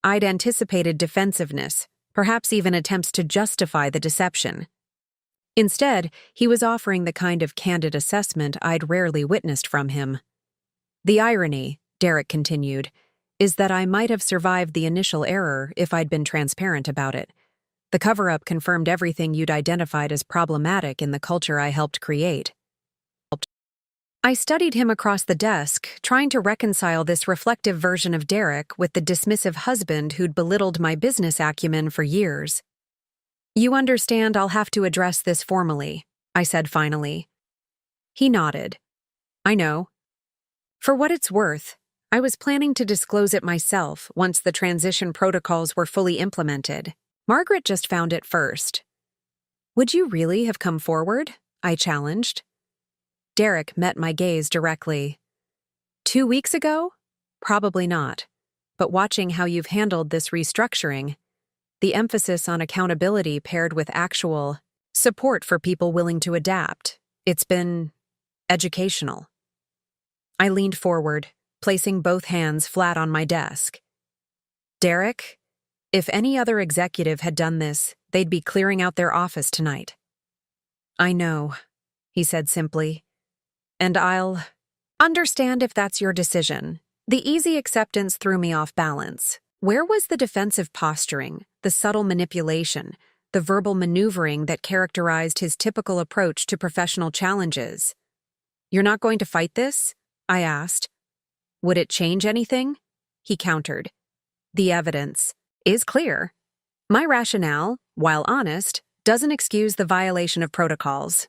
I'd anticipated defensiveness, perhaps even attempts to justify the deception. Instead, he was offering the kind of candid assessment I'd rarely witnessed from him. "The irony," Derek continued, "is that I might have survived the initial error if I'd been transparent about it. The cover-up confirmed everything you'd identified as problematic in the culture I helped create." I studied him across the desk, trying to reconcile this reflective version of Derek with the dismissive husband who'd belittled my business acumen for years. "You understand I'll have to address this formally," I said finally. He nodded. "I know." For what it's worth, I was planning to disclose it myself once the transition protocols were fully implemented. Margaret just found it first. "Would you really have come forward?" I challenged. Derek met my gaze directly. 2 weeks ago? Probably not. But watching how you've handled this restructuring, the emphasis on accountability paired with actual support for people willing to adapt, it's been educational. I leaned forward, placing both hands flat on my desk. "Derek, if any other executive had done this, they'd be clearing out their office tonight." "I know," he said simply. "And I'll understand if that's your decision." The easy acceptance threw me off balance. Where was the defensive posturing, the subtle manipulation, the verbal maneuvering that characterized his typical approach to professional challenges? "You're not going to fight this?" I asked. "Would it change anything?" He countered. "The evidence is clear. My rationale, while honest, doesn't excuse the violation of protocols.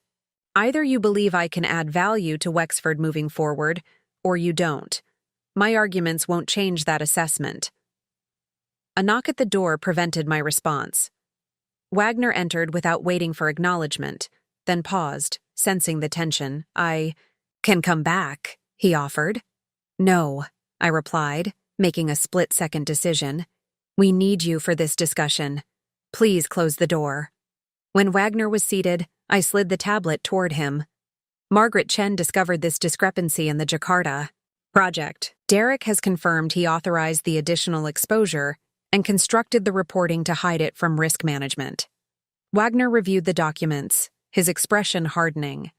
Either you believe I can add value to Wexford moving forward, or you don't. My arguments won't change that assessment." A knock at the door prevented my response. Wagner entered without waiting for acknowledgement, then paused, sensing the tension. "I can come back," he offered. "No," I replied, making a split-second decision. "We need you for this discussion. Please close the door." When Wagner was seated, I slid the tablet toward him. Margaret Chen discovered this discrepancy in the Jakarta project. Derek has confirmed he authorized the additional exposure and constructed the reporting to hide it from risk management. Wagner reviewed the documents, his expression hardening.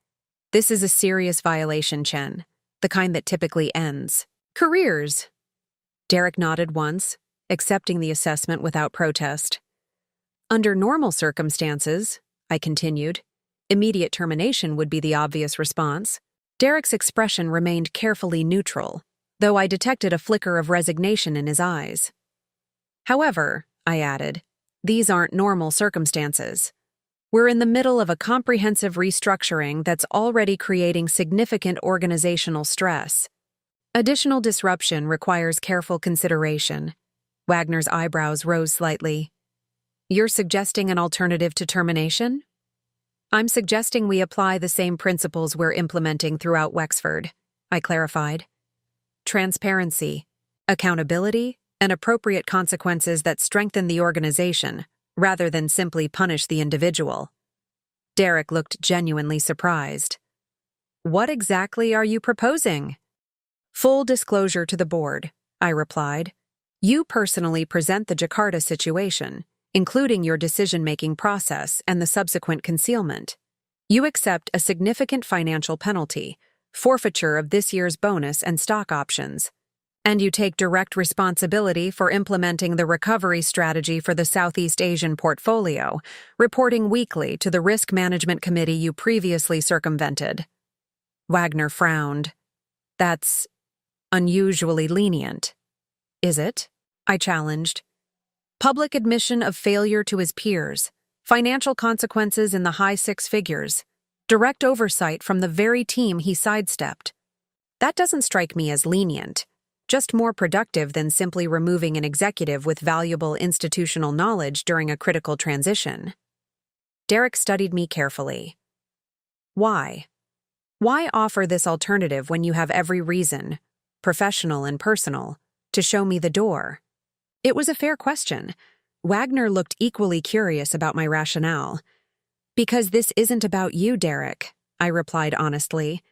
"This is a serious violation, Chen, the kind that typically ends careers." Derek nodded once, accepting the assessment without protest. "Under normal circumstances," I continued, "immediate termination would be the obvious response." Derek's expression remained carefully neutral, though I detected a flicker of resignation in his eyes. "However," I added, "these aren't normal circumstances. We're in the middle of a comprehensive restructuring that's already creating significant organizational stress. Additional disruption requires careful consideration." Wagner's eyebrows rose slightly. "You're suggesting an alternative to termination?" "I'm suggesting we apply the same principles we're implementing throughout Wexford," I clarified. "Transparency, accountability, and appropriate consequences that strengthen the organization, rather than simply punish the individual." Derek looked genuinely surprised. "What exactly are you proposing?" "Full disclosure to the board," I replied. "You personally present the Jakarta situation, including your decision-making process and the subsequent concealment. You accept a significant financial penalty, forfeiture of this year's bonus and stock options, and you take direct responsibility for implementing the recovery strategy for the Southeast Asian portfolio, reporting weekly to the risk management committee you previously circumvented." Wagner frowned. "That's unusually lenient." "Is it?" I challenged. "Public admission of failure to his peers, financial consequences in the high six figures, direct oversight from the very team he sidestepped. That doesn't strike me as lenient, just more productive than simply removing an executive with valuable institutional knowledge during a critical transition." Derek studied me carefully. "Why? Why offer this alternative when you have every reason, professional and personal, to show me the door?" It was a fair question. Wagner looked equally curious about my rationale. "Because this isn't about you, Derek," I replied honestly.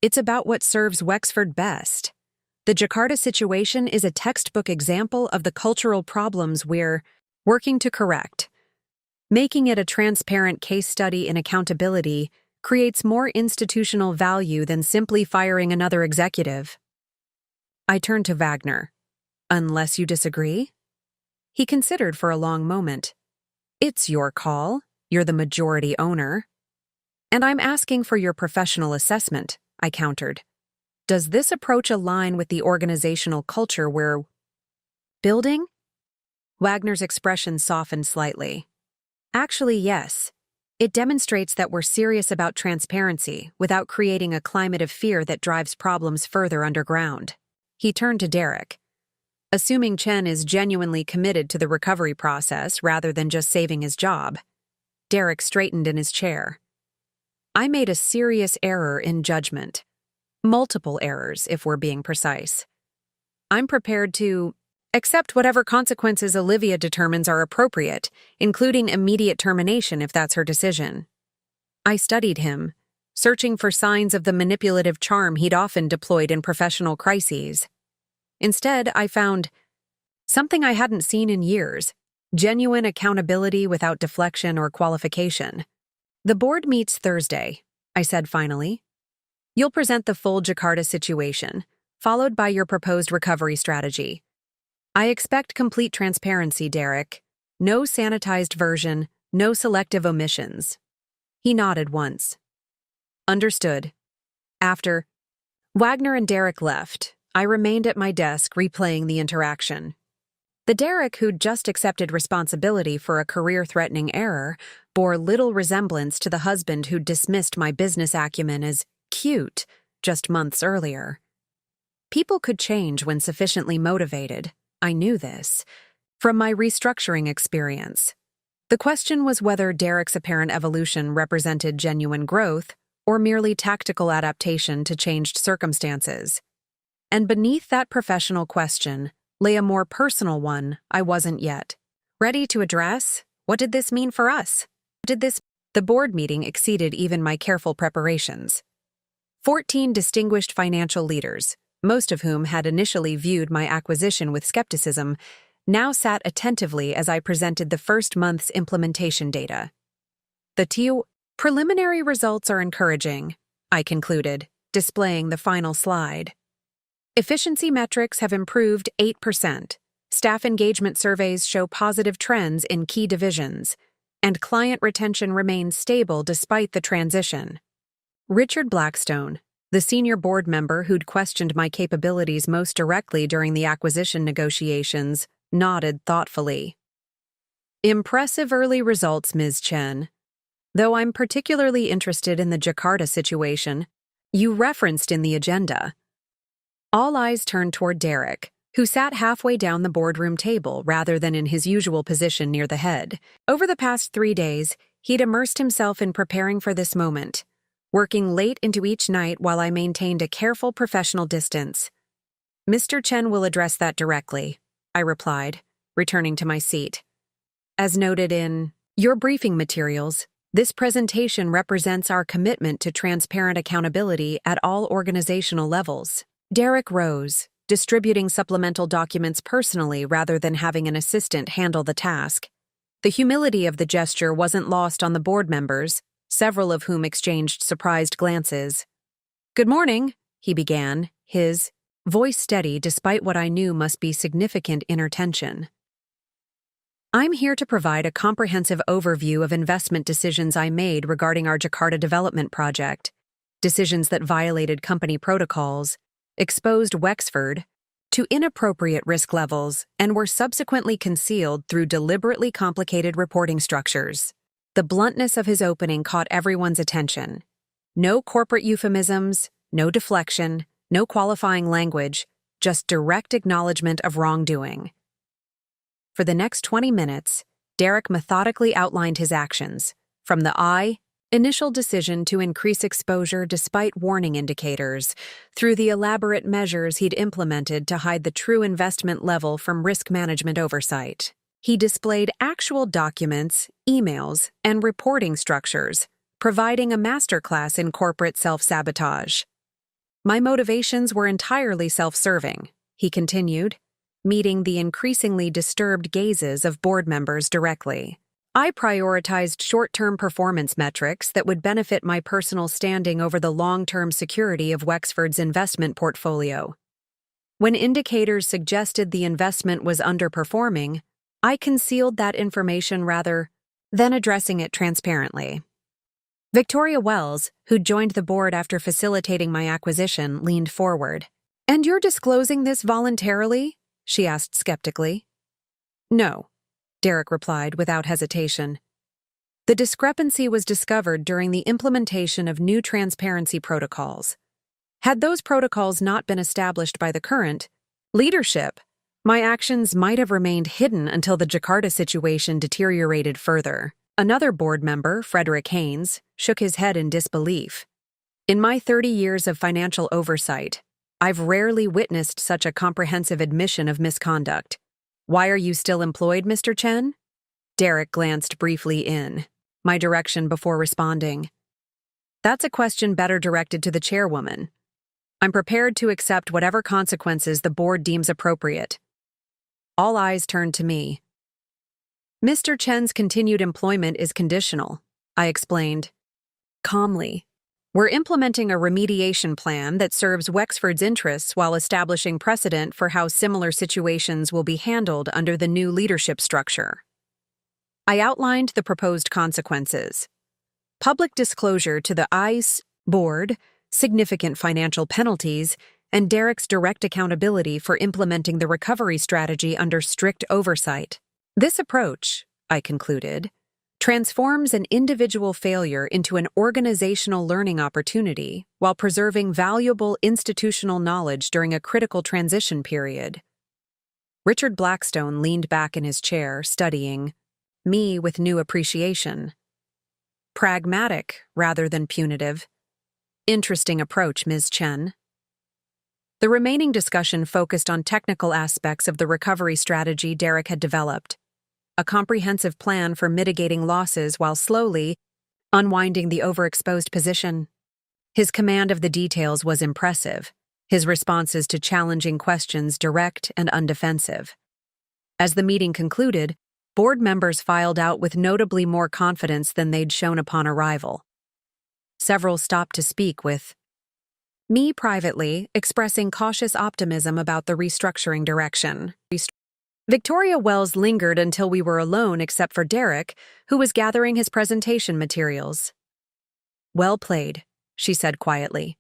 "It's about what serves Wexford best. The Jakarta situation is a textbook example of the cultural problems we're working to correct. Making it a transparent case study in accountability creates more institutional value than simply firing another executive." I turned to Wagner. "Unless you disagree?" He considered for a long moment. "It's your call. You're the majority owner. And I'm asking for your professional assessment," I countered. Does this approach align with the organizational culture we're building? Wagner's expression softened slightly. Actually, yes. It demonstrates that we're serious about transparency without creating a climate of fear that drives problems further underground. He turned to Derek. Assuming Chen is genuinely committed to the recovery process rather than just saving his job. Derek straightened in his chair. I made a serious error in judgment. Multiple errors, if we're being precise. I'm prepared to accept whatever consequences Olivia determines are appropriate, including immediate termination if that's her decision. I studied him, searching for signs of the manipulative charm he'd often deployed in professional crises. Instead, I found something I hadn't seen in years: genuine accountability without deflection or qualification. The board meets Thursday, I said finally. You'll present the full Jakarta situation, followed by your proposed recovery strategy. I expect complete transparency, Derek. No sanitized version, no selective omissions. He nodded once. Understood. After Wagner and Derek left, I remained at my desk replaying the interaction. The Derek who'd just accepted responsibility for a career-threatening error bore little resemblance to the husband who'd dismissed my business acumen as cute just months earlier. People could change when sufficiently motivated. I knew this from my restructuring experience. The question was whether Derek's apparent evolution represented genuine growth or merely tactical adaptation to changed circumstances. And beneath that professional question lay a more personal one I wasn't yet ready to address. What did this mean for us? The board meeting exceeded even my careful preparations. 14 distinguished financial leaders, most of whom had initially viewed my acquisition with skepticism, now sat attentively as I presented the first month's implementation data. The preliminary results are encouraging, I concluded, displaying the final slide. Efficiency metrics have improved 8%. Staff engagement surveys show positive trends in key divisions, and client retention remains stable despite the transition. Richard Blackstone, the senior board member who'd questioned my capabilities most directly during the acquisition negotiations, nodded thoughtfully. Impressive early results, Ms. Chen. Though I'm particularly interested in the Jakarta situation you referenced in the agenda. All eyes turned toward Derek, who sat halfway down the boardroom table rather than in his usual position near the head. Over the past 3 days, he'd immersed himself in preparing for this moment, working late into each night while I maintained a careful professional distance. Mr. Chen will address that directly, I replied, returning to my seat. As noted in your briefing materials, this presentation represents our commitment to transparent accountability at all organizational levels. Derek rose, distributing supplemental documents personally rather than having an assistant handle the task. The humility of the gesture wasn't lost on the board members, several of whom exchanged surprised glances. "Good morning," he began, his voice steady despite what I knew must be significant inner tension. "I'm here to provide a comprehensive overview of investment decisions I made regarding our Jakarta development project, decisions that violated company protocols, exposed Wexford to inappropriate risk levels, and were subsequently concealed through deliberately complicated reporting structures." The bluntness of his opening caught everyone's attention. No corporate euphemisms, no deflection, no qualifying language, just direct acknowledgement of wrongdoing. For the next 20 minutes, Derek methodically outlined his actions, from the initial decision to increase exposure despite warning indicators, through the elaborate measures he'd implemented to hide the true investment level from risk management oversight. He displayed actual documents, emails, and reporting structures, providing a masterclass in corporate self-sabotage. My motivations were entirely self-serving, he continued, meeting the increasingly disturbed gazes of board members directly. I prioritized short-term performance metrics that would benefit my personal standing over the long-term security of Wexford's investment portfolio. When indicators suggested the investment was underperforming, I concealed that information rather than addressing it transparently. Victoria Wells, who'd joined the board after facilitating my acquisition, leaned forward. "And you're disclosing this voluntarily?" she asked skeptically. "No," Derek replied without hesitation. "The discrepancy was discovered during the implementation of new transparency protocols. Had those protocols not been established by the current leadership, my actions might have remained hidden until the Jakarta situation deteriorated further." Another board member, Frederick Haynes, shook his head in disbelief. "In my 30 years of financial oversight, I've rarely witnessed such a comprehensive admission of misconduct. Why are you still employed, Mr. Chen?" Derek glanced briefly in my direction before responding. "That's a question better directed to the chairwoman. I'm prepared to accept whatever consequences the board deems appropriate." All eyes turned to me. "Mr. Chen's continued employment is conditional," I explained calmly. "We're implementing a remediation plan that serves Wexford's interests while establishing precedent for how similar situations will be handled under the new leadership structure." I outlined the proposed consequences: public disclosure to the ICE board, significant financial penalties, and Derek's direct accountability for implementing the recovery strategy under strict oversight. This approach, I concluded, transforms an individual failure into an organizational learning opportunity while preserving valuable institutional knowledge during a critical transition period. Richard Blackstone leaned back in his chair, studying me with new appreciation. "Pragmatic rather than punitive. Interesting approach, Ms. Chen." The remaining discussion focused on technical aspects of the recovery strategy Derek had developed, a comprehensive plan for mitigating losses while slowly unwinding the overexposed position. His command of the details was impressive, his responses to challenging questions direct and undefensive. As the meeting concluded, board members filed out with notably more confidence than they'd shown upon arrival. Several stopped to speak, with me privately expressing cautious optimism about the restructuring direction. Victoria Wells lingered until we were alone except for Derek, who was gathering his presentation materials. "Well played," she said quietly.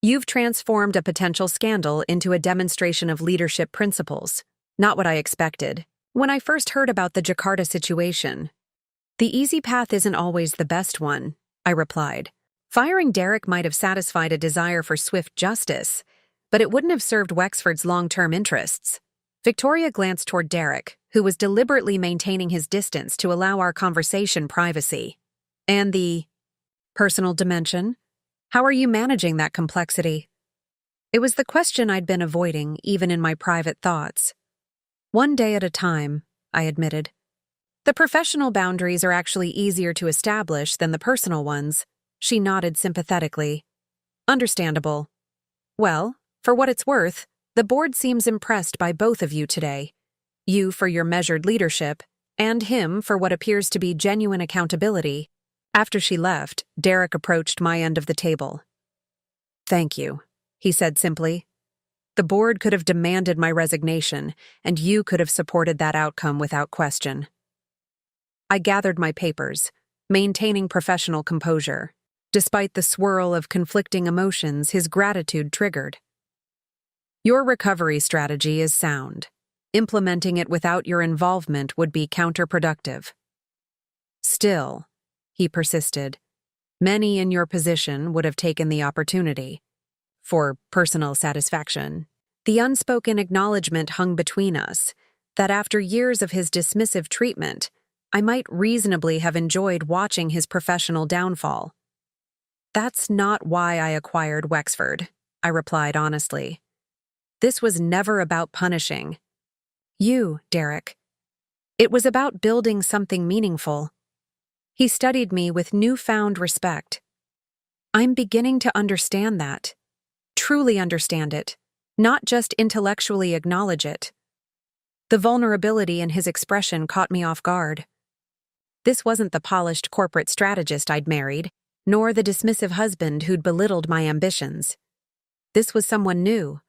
"You've transformed a potential scandal into a demonstration of leadership principles. Not what I expected when I first heard about the Jakarta situation." "The easy path isn't always the best one," I replied. "Firing Derek might have satisfied a desire for swift justice, but it wouldn't have served Wexford's long-term interests." Victoria glanced toward Derek, who was deliberately maintaining his distance to allow our conversation privacy. "And the personal dimension? How are you managing that complexity?" It was the question I'd been avoiding, even in my private thoughts. "One day at a time," I admitted. "The professional boundaries are actually easier to establish than the personal ones." She nodded sympathetically. "Understandable. Well, for what it's worth, the board seems impressed by both of you today. You for your measured leadership, and him for what appears to be genuine accountability." After she left, Derek approached my end of the table. "Thank you," he said simply. "The board could have demanded my resignation, and you could have supported that outcome without question." I gathered my papers, maintaining professional composure. Despite the swirl of conflicting emotions his gratitude triggered. "Your recovery strategy is sound. Implementing it without your involvement would be counterproductive. Still," he persisted, "many in your position would have taken the opportunity. For personal satisfaction." The unspoken acknowledgement hung between us, that after years of his dismissive treatment, I might reasonably have enjoyed watching his professional downfall. "That's not why I acquired Wexford," I replied honestly. "This was never about punishing you, Derek. It was about building something meaningful." He studied me with newfound respect. "I'm beginning to understand that. Truly understand it, not just intellectually acknowledge it." The vulnerability in his expression caught me off guard. This wasn't the polished corporate strategist I'd married, nor the dismissive husband who'd belittled my ambitions. This was someone new,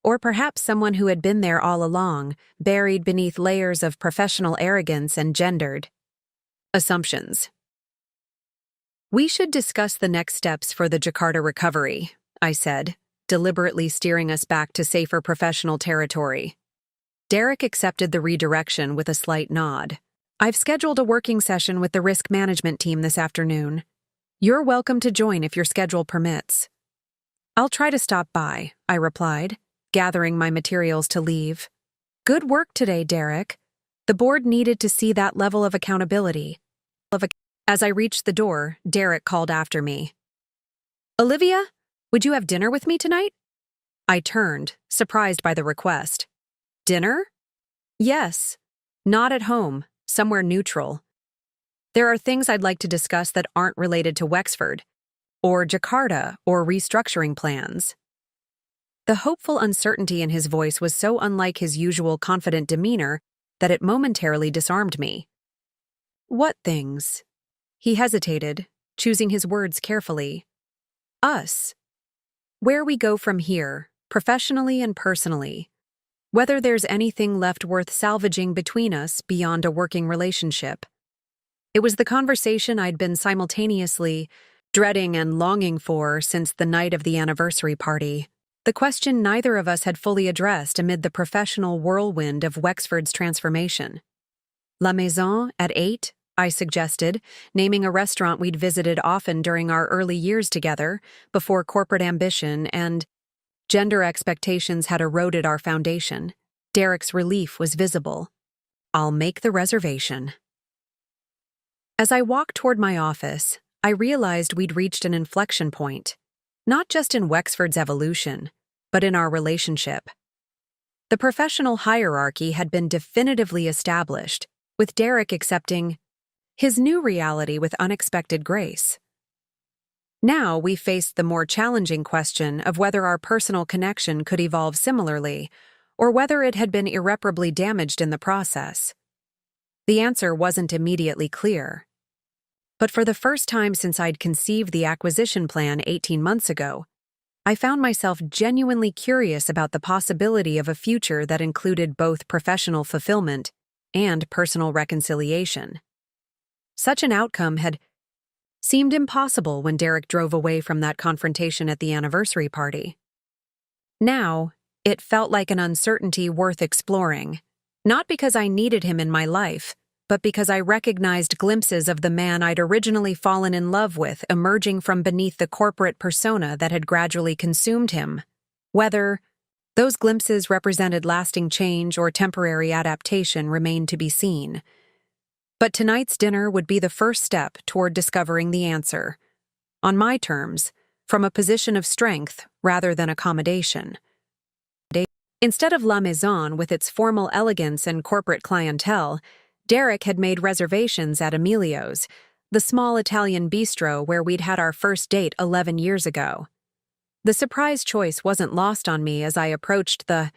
or perhaps someone who had been there all along, buried beneath layers of professional arrogance and gendered assumptions. We should discuss the next steps for the Jakarta recovery, I said, deliberately steering us back to safer professional territory. Derek accepted the redirection with a slight nod. I've scheduled a working session with the risk management team this afternoon. You're welcome to join if your schedule permits. I'll try to stop by, I replied, gathering my materials to leave. Good work today, Derek. The board needed to see that level of accountability. As I reached the door, Derek called after me. Olivia, would you have dinner with me tonight? I turned, surprised by the request. Dinner? Yes. Not at home, somewhere neutral. There are things I'd like to discuss that aren't related to Wexford, or Jakarta, or restructuring plans. The hopeful uncertainty in his voice was so unlike his usual confident demeanor that it momentarily disarmed me. What things? He hesitated, choosing his words carefully. Us. Where we go from here, professionally and personally. Whether there's anything left worth salvaging between us beyond a working relationship. It was the conversation I'd been simultaneously dreading and longing for since the night of the anniversary party. The question neither of us had fully addressed amid the professional whirlwind of Wexford's transformation. La Maison at 8, I suggested, naming a restaurant we'd visited often during our early years together, before corporate ambition and gender expectations had eroded our foundation. Derek's relief was visible. I'll make the reservation. As I walked toward my office, I realized we'd reached an inflection point, not just in Wexford's evolution, but in our relationship. The professional hierarchy had been definitively established, with Derek accepting his new reality with unexpected grace. Now we faced the more challenging question of whether our personal connection could evolve similarly, or whether it had been irreparably damaged in the process. The answer wasn't immediately clear. But for the first time since I'd conceived the acquisition plan 18 months ago, I found myself genuinely curious about the possibility of a future that included both professional fulfillment and personal reconciliation. Such an outcome had seemed impossible when Derek drove away from that confrontation at the anniversary party. Now, it felt like an uncertainty worth exploring, not because I needed him in my life, but because I recognized glimpses of the man I'd originally fallen in love with emerging from beneath the corporate persona that had gradually consumed him. Whether those glimpses represented lasting change or temporary adaptation remained to be seen. But tonight's dinner would be the first step toward discovering the answer. On my terms, from a position of strength rather than accommodation. Instead of La Maison with its formal elegance and corporate clientele, Derek had made reservations at Emilio's, the small Italian bistro where we'd had our first date 11 years ago. The surprise choice wasn't lost on me as I approached the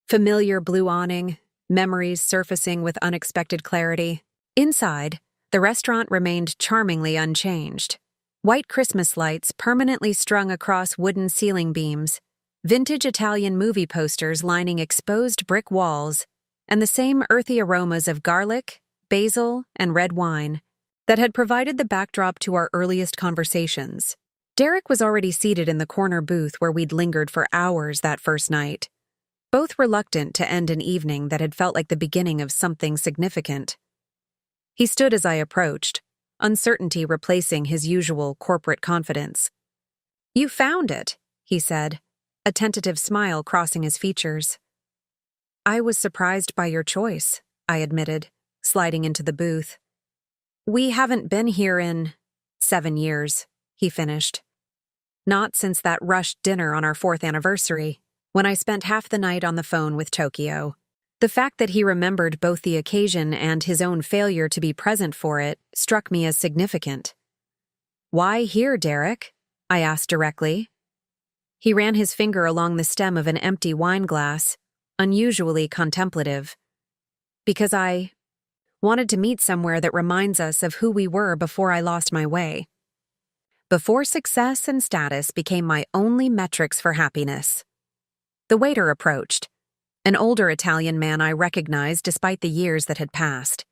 familiar blue awning, memories surfacing with unexpected clarity. Inside, the restaurant remained charmingly unchanged. White Christmas lights permanently strung across wooden ceiling beams, vintage Italian movie posters lining exposed brick walls, and the same earthy aromas of garlic, basil, and red wine that had provided the backdrop to our earliest conversations. Derek was already seated in the corner booth where we'd lingered for hours that first night, both reluctant to end an evening that had felt like the beginning of something significant. He stood as I approached, uncertainty replacing his usual corporate confidence. "You found it," he said, a tentative smile crossing his features. "I was surprised by your choice," I admitted, sliding into the booth. "We haven't been here in 7 years," he finished. "Not since that rushed dinner on our 4th anniversary, when I spent half the night on the phone with Tokyo." The fact that he remembered both the occasion and his own failure to be present for it struck me as significant. "Why here, Derek?" I asked directly. He ran his finger along the stem of an empty wine glass, unusually contemplative. "Because I wanted to meet somewhere that reminds us of who we were before I lost my way. Before success and status became my only metrics for happiness." The waiter approached, an older Italian man I recognized despite the years that had passed.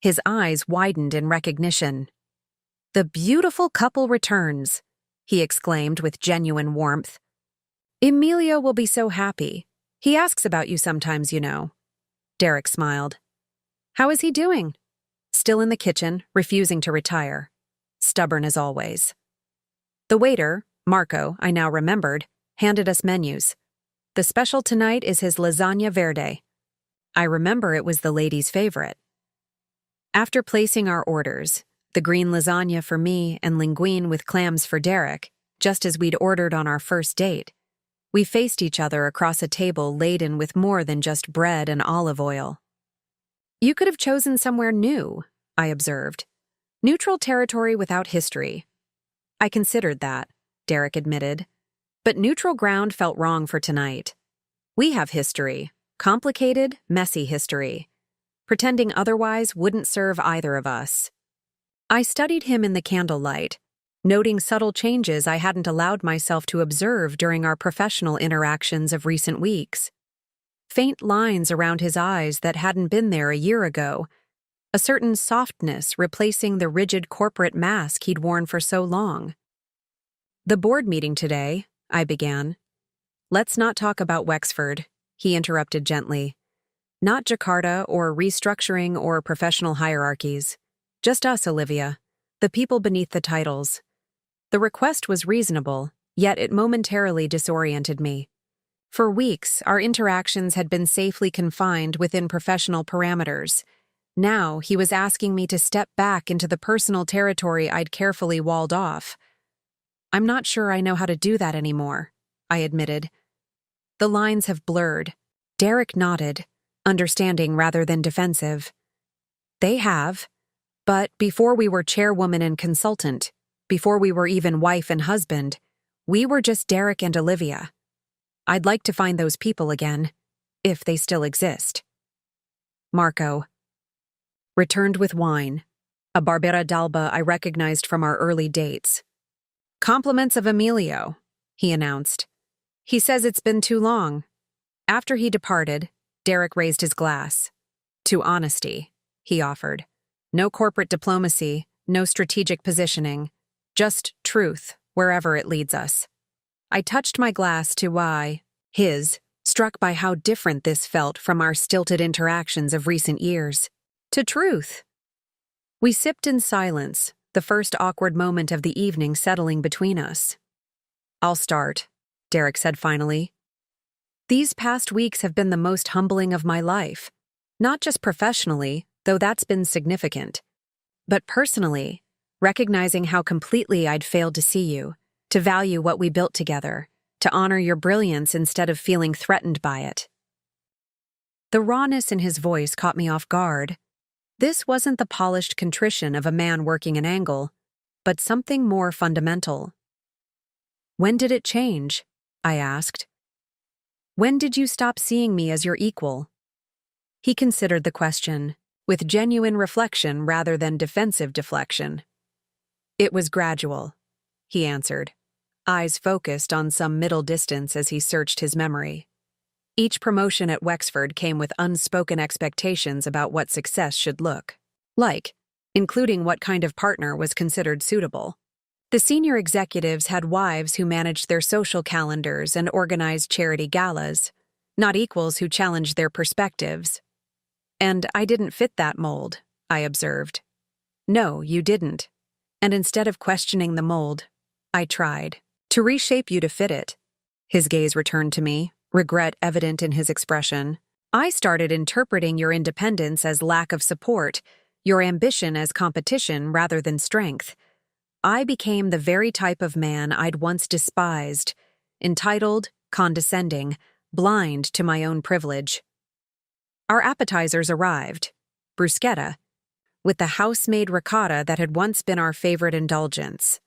His eyes widened in recognition. The beautiful couple returns, he exclaimed with genuine warmth. Emilio will be so happy. He asks about you sometimes, you know. Derek smiled. How is he doing? Still in the kitchen, refusing to retire. Stubborn as always. The waiter, Marco, I now remembered, handed us menus. The special tonight is his lasagna verde. I remember it was the ladies' favorite. After placing our orders, the green lasagna for me and linguine with clams for Derek, just as we'd ordered on our first date, we faced each other across a table laden with more than just bread and olive oil. You could have chosen somewhere new, I observed. Neutral territory without history. I considered that, Derek admitted. But neutral ground felt wrong for tonight. We have history. Complicated, messy history. Pretending otherwise wouldn't serve either of us. I studied him in the candlelight, noting subtle changes I hadn't allowed myself to observe during our professional interactions of recent weeks. Faint lines around his eyes that hadn't been there a year ago, a certain softness replacing the rigid corporate mask he'd worn for so long. The board meeting today, I began. Let's not talk about Wexford, he interrupted gently. Not Jakarta or restructuring or professional hierarchies. Just us, Olivia, the people beneath the titles. The request was reasonable, yet it momentarily disoriented me. For weeks, our interactions had been safely confined within professional parameters. Now, he was asking me to step back into the personal territory I'd carefully walled off. I'm not sure I know how to do that anymore, I admitted. The lines have blurred. Derek nodded, understanding rather than defensive. They have. But before we were chairwoman and consultant, before we were even wife and husband, we were just Derek and Olivia. I'd like to find those people again, if they still exist. Marco. Returned with wine, a Barbera d'Alba I recognized from our early dates. Compliments of Emilio, he announced. He says it's been too long. After he departed, Derek raised his glass. To honesty, he offered. No corporate diplomacy, no strategic positioning, just truth, wherever it leads us. I touched my glass to his, struck by how different this felt from our stilted interactions of recent years. To truth. We sipped in silence, the first awkward moment of the evening settling between us. I'll start, Derek said finally. These past weeks have been the most humbling of my life. Not just professionally, though that's been significant, but personally, recognizing how completely I'd failed to see you, to value what we built together, to honor your brilliance instead of feeling threatened by it. The rawness in his voice caught me off guard. This wasn't the polished contrition of a man working an angle, but something more fundamental. When did it change? I asked. When did you stop seeing me as your equal? He considered the question, with genuine reflection rather than defensive deflection. It was gradual, he answered, eyes focused on some middle distance as he searched his memory. Each promotion at Wexford came with unspoken expectations about what success should look like, including what kind of partner was considered suitable. The senior executives had wives who managed their social calendars and organized charity galas, not equals who challenged their perspectives. And I didn't fit that mold, I observed. No, you didn't. And instead of questioning the mold, I tried to reshape you to fit it. His gaze returned to me, regret evident in his expression. I started interpreting your independence as lack of support, your ambition as competition rather than strength. I became the very type of man I'd once despised, entitled, condescending, blind to my own privilege. Our appetizers arrived, bruschetta, with the house-made ricotta that had once been our favorite indulgence.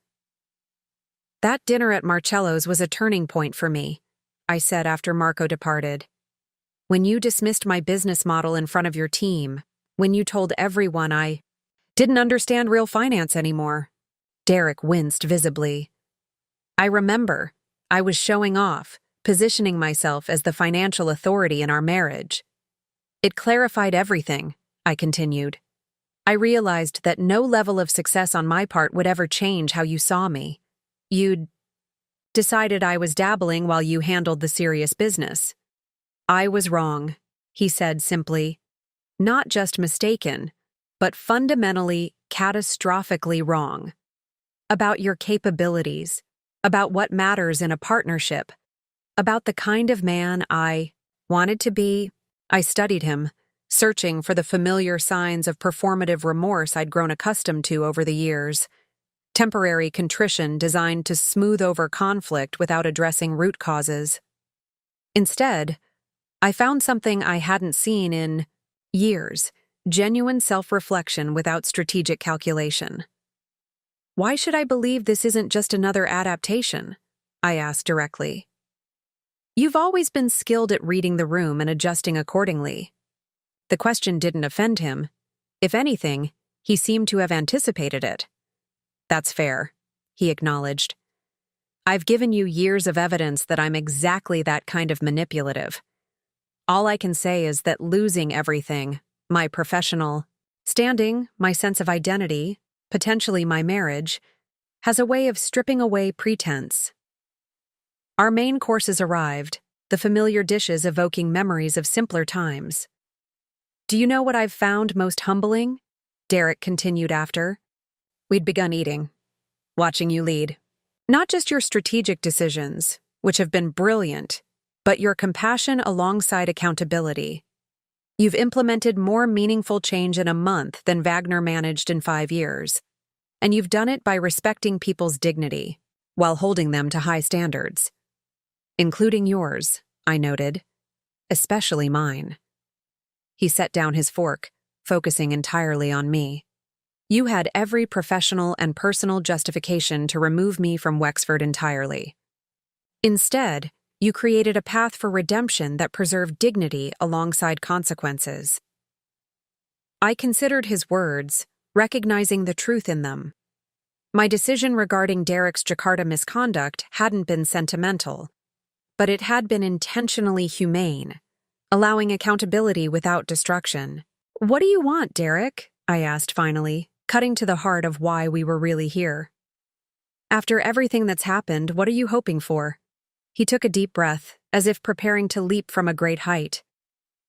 That dinner at Marcello's was a turning point for me, I said after Marco departed. When you dismissed my business model in front of your team, when you told everyone I didn't understand real finance anymore. Derek winced visibly. I remember. I was showing off, positioning myself as the financial authority in our marriage. It clarified everything, I continued. I realized that no level of success on my part would ever change how you saw me. You'd decided I was dabbling while you handled the serious business. I was wrong, he said simply. Not just mistaken, but fundamentally, catastrophically wrong. About your capabilities, about what matters in a partnership, about the kind of man I wanted to be. I studied him, searching for the familiar signs of performative remorse I'd grown accustomed to over the years. Temporary contrition designed to smooth over conflict without addressing root causes. Instead, I found something I hadn't seen in years: genuine self-reflection without strategic calculation. Why should I believe this isn't just another adaptation? I asked directly. You've always been skilled at reading the room and adjusting accordingly. The question didn't offend him. If anything, he seemed to have anticipated it. That's fair, he acknowledged. I've given you years of evidence that I'm exactly that kind of manipulative. All I can say is that losing everything, my professional standing, my sense of identity, potentially my marriage, has a way of stripping away pretense. Our main courses arrived, the familiar dishes evoking memories of simpler times. Do you know what I've found most humbling? Derek continued after. We'd begun eating, watching you lead. Not just your strategic decisions, which have been brilliant, but your compassion alongside accountability. You've implemented more meaningful change in a month than Wagner managed in 5 years. And you've done it by respecting people's dignity, while holding them to high standards. Including yours, I noted. Especially mine. He set down his fork, focusing entirely on me. You had every professional and personal justification to remove me from Wexford entirely. Instead, you created a path for redemption that preserved dignity alongside consequences. I considered his words, recognizing the truth in them. My decision regarding Derek's Jakarta misconduct hadn't been sentimental, but it had been intentionally humane, allowing accountability without destruction. What do you want, Derek? I asked finally, cutting to the heart of why we were really here. After everything that's happened, what are you hoping for? He took a deep breath, as if preparing to leap from a great height.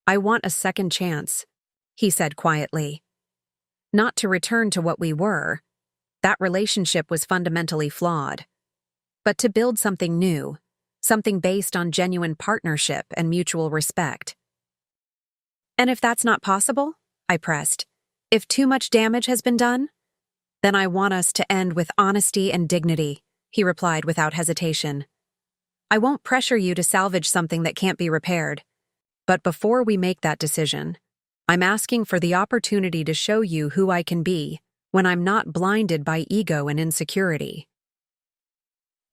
I want a second chance, he said quietly. Not to return to what we were. That relationship was fundamentally flawed. But to build something new, something based on genuine partnership and mutual respect. And if that's not possible, I pressed, if too much damage has been done, then I want us to end with honesty and dignity, he replied without hesitation. I won't pressure you to salvage something that can't be repaired. But before we make that decision, I'm asking for the opportunity to show you who I can be when I'm not blinded by ego and insecurity.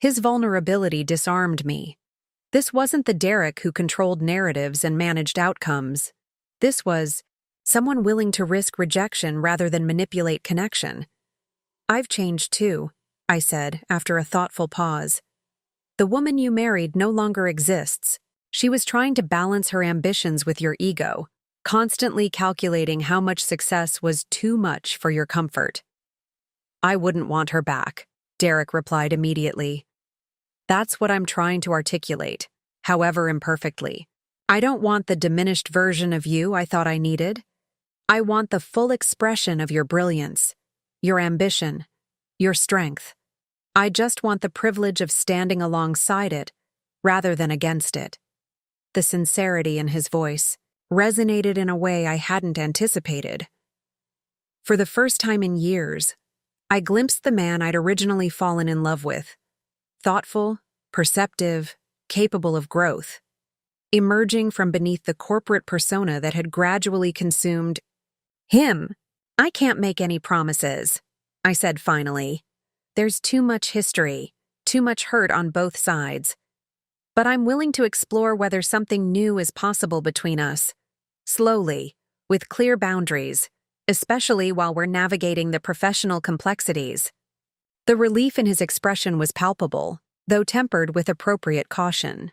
His vulnerability disarmed me. This wasn't the Derek who controlled narratives and managed outcomes. This was someone willing to risk rejection rather than manipulate connection. I've changed too, I said after a thoughtful pause. The woman you married no longer exists. She was trying to balance her ambitions with your ego, constantly calculating how much success was too much for your comfort. I wouldn't want her back, Derek replied immediately. That's what I'm trying to articulate, however imperfectly. I don't want the diminished version of you I thought I needed. I want the full expression of your brilliance, your ambition, your strength. I just want the privilege of standing alongside it, rather than against it. The sincerity in his voice resonated in a way I hadn't anticipated. For the first time in years, I glimpsed the man I'd originally fallen in love with. Thoughtful, perceptive, capable of growth, emerging from beneath the corporate persona that had gradually consumed him. I can't make any promises, I said finally. There's too much history, too much hurt on both sides. But I'm willing to explore whether something new is possible between us, slowly, with clear boundaries, especially while we're navigating the professional complexities. The relief in his expression was palpable, though tempered with appropriate caution.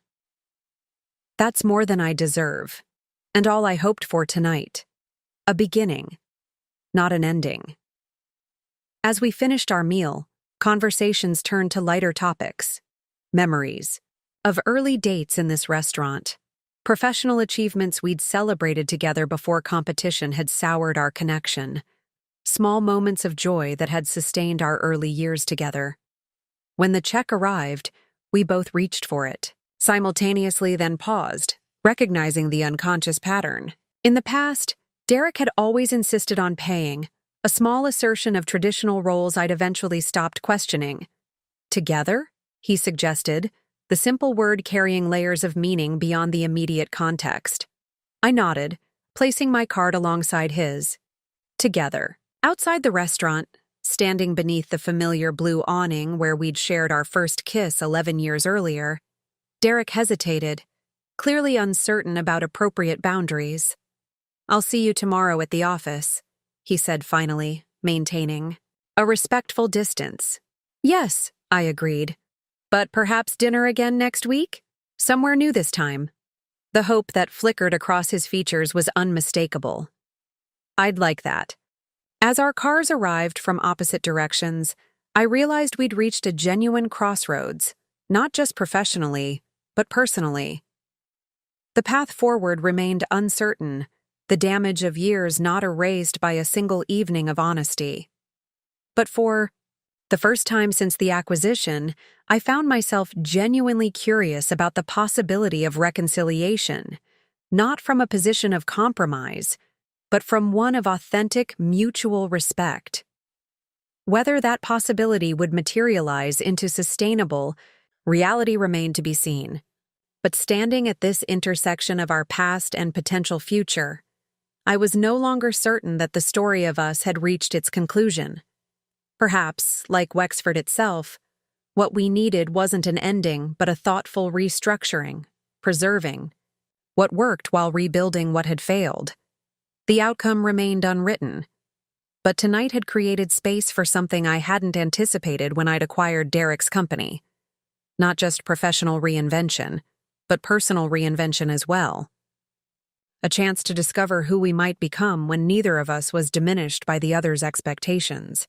That's more than I deserve, and all I hoped for tonight. A beginning. not an ending. As we finished our meal, conversations turned to lighter topics. Memories of early dates in this restaurant, professional achievements we'd celebrated together before competition had soured our connection, small moments of joy that had sustained our early years together. When the check arrived, we both reached for it, simultaneously then paused, recognizing the unconscious pattern. In the past, Derek had always insisted on paying, a small assertion of traditional roles I'd eventually stopped questioning. Together, he suggested, the simple word carrying layers of meaning beyond the immediate context. I nodded, placing my card alongside his. Together. Outside the restaurant, standing beneath the familiar blue awning where we'd shared our first kiss 11 years earlier, Derek hesitated, clearly uncertain about appropriate boundaries. "I'll see you tomorrow at the office," he said finally, maintaining a respectful distance. "Yes," I agreed. "But perhaps dinner again next week? Somewhere new this time." The hope that flickered across his features was unmistakable. "I'd like that." As our cars arrived from opposite directions, I realized we'd reached a genuine crossroads, not just professionally, but personally. The path forward remained uncertain, the damage of years not erased by a single evening of honesty. But for the first time since the acquisition, I found myself genuinely curious about the possibility of reconciliation, not from a position of compromise, but from one of authentic mutual respect. Whether that possibility would materialize into sustainable reality remained to be seen. But standing at this intersection of our past and potential future, I was no longer certain that the story of us had reached its conclusion. Perhaps, like Wexford itself, what we needed wasn't an ending but a thoughtful restructuring, preserving what worked while rebuilding what had failed. The outcome remained unwritten, but tonight had created space for something I hadn't anticipated when I'd acquired Derek's company. Not just professional reinvention, but personal reinvention as well. A chance to discover who we might become when neither of us was diminished by the other's expectations.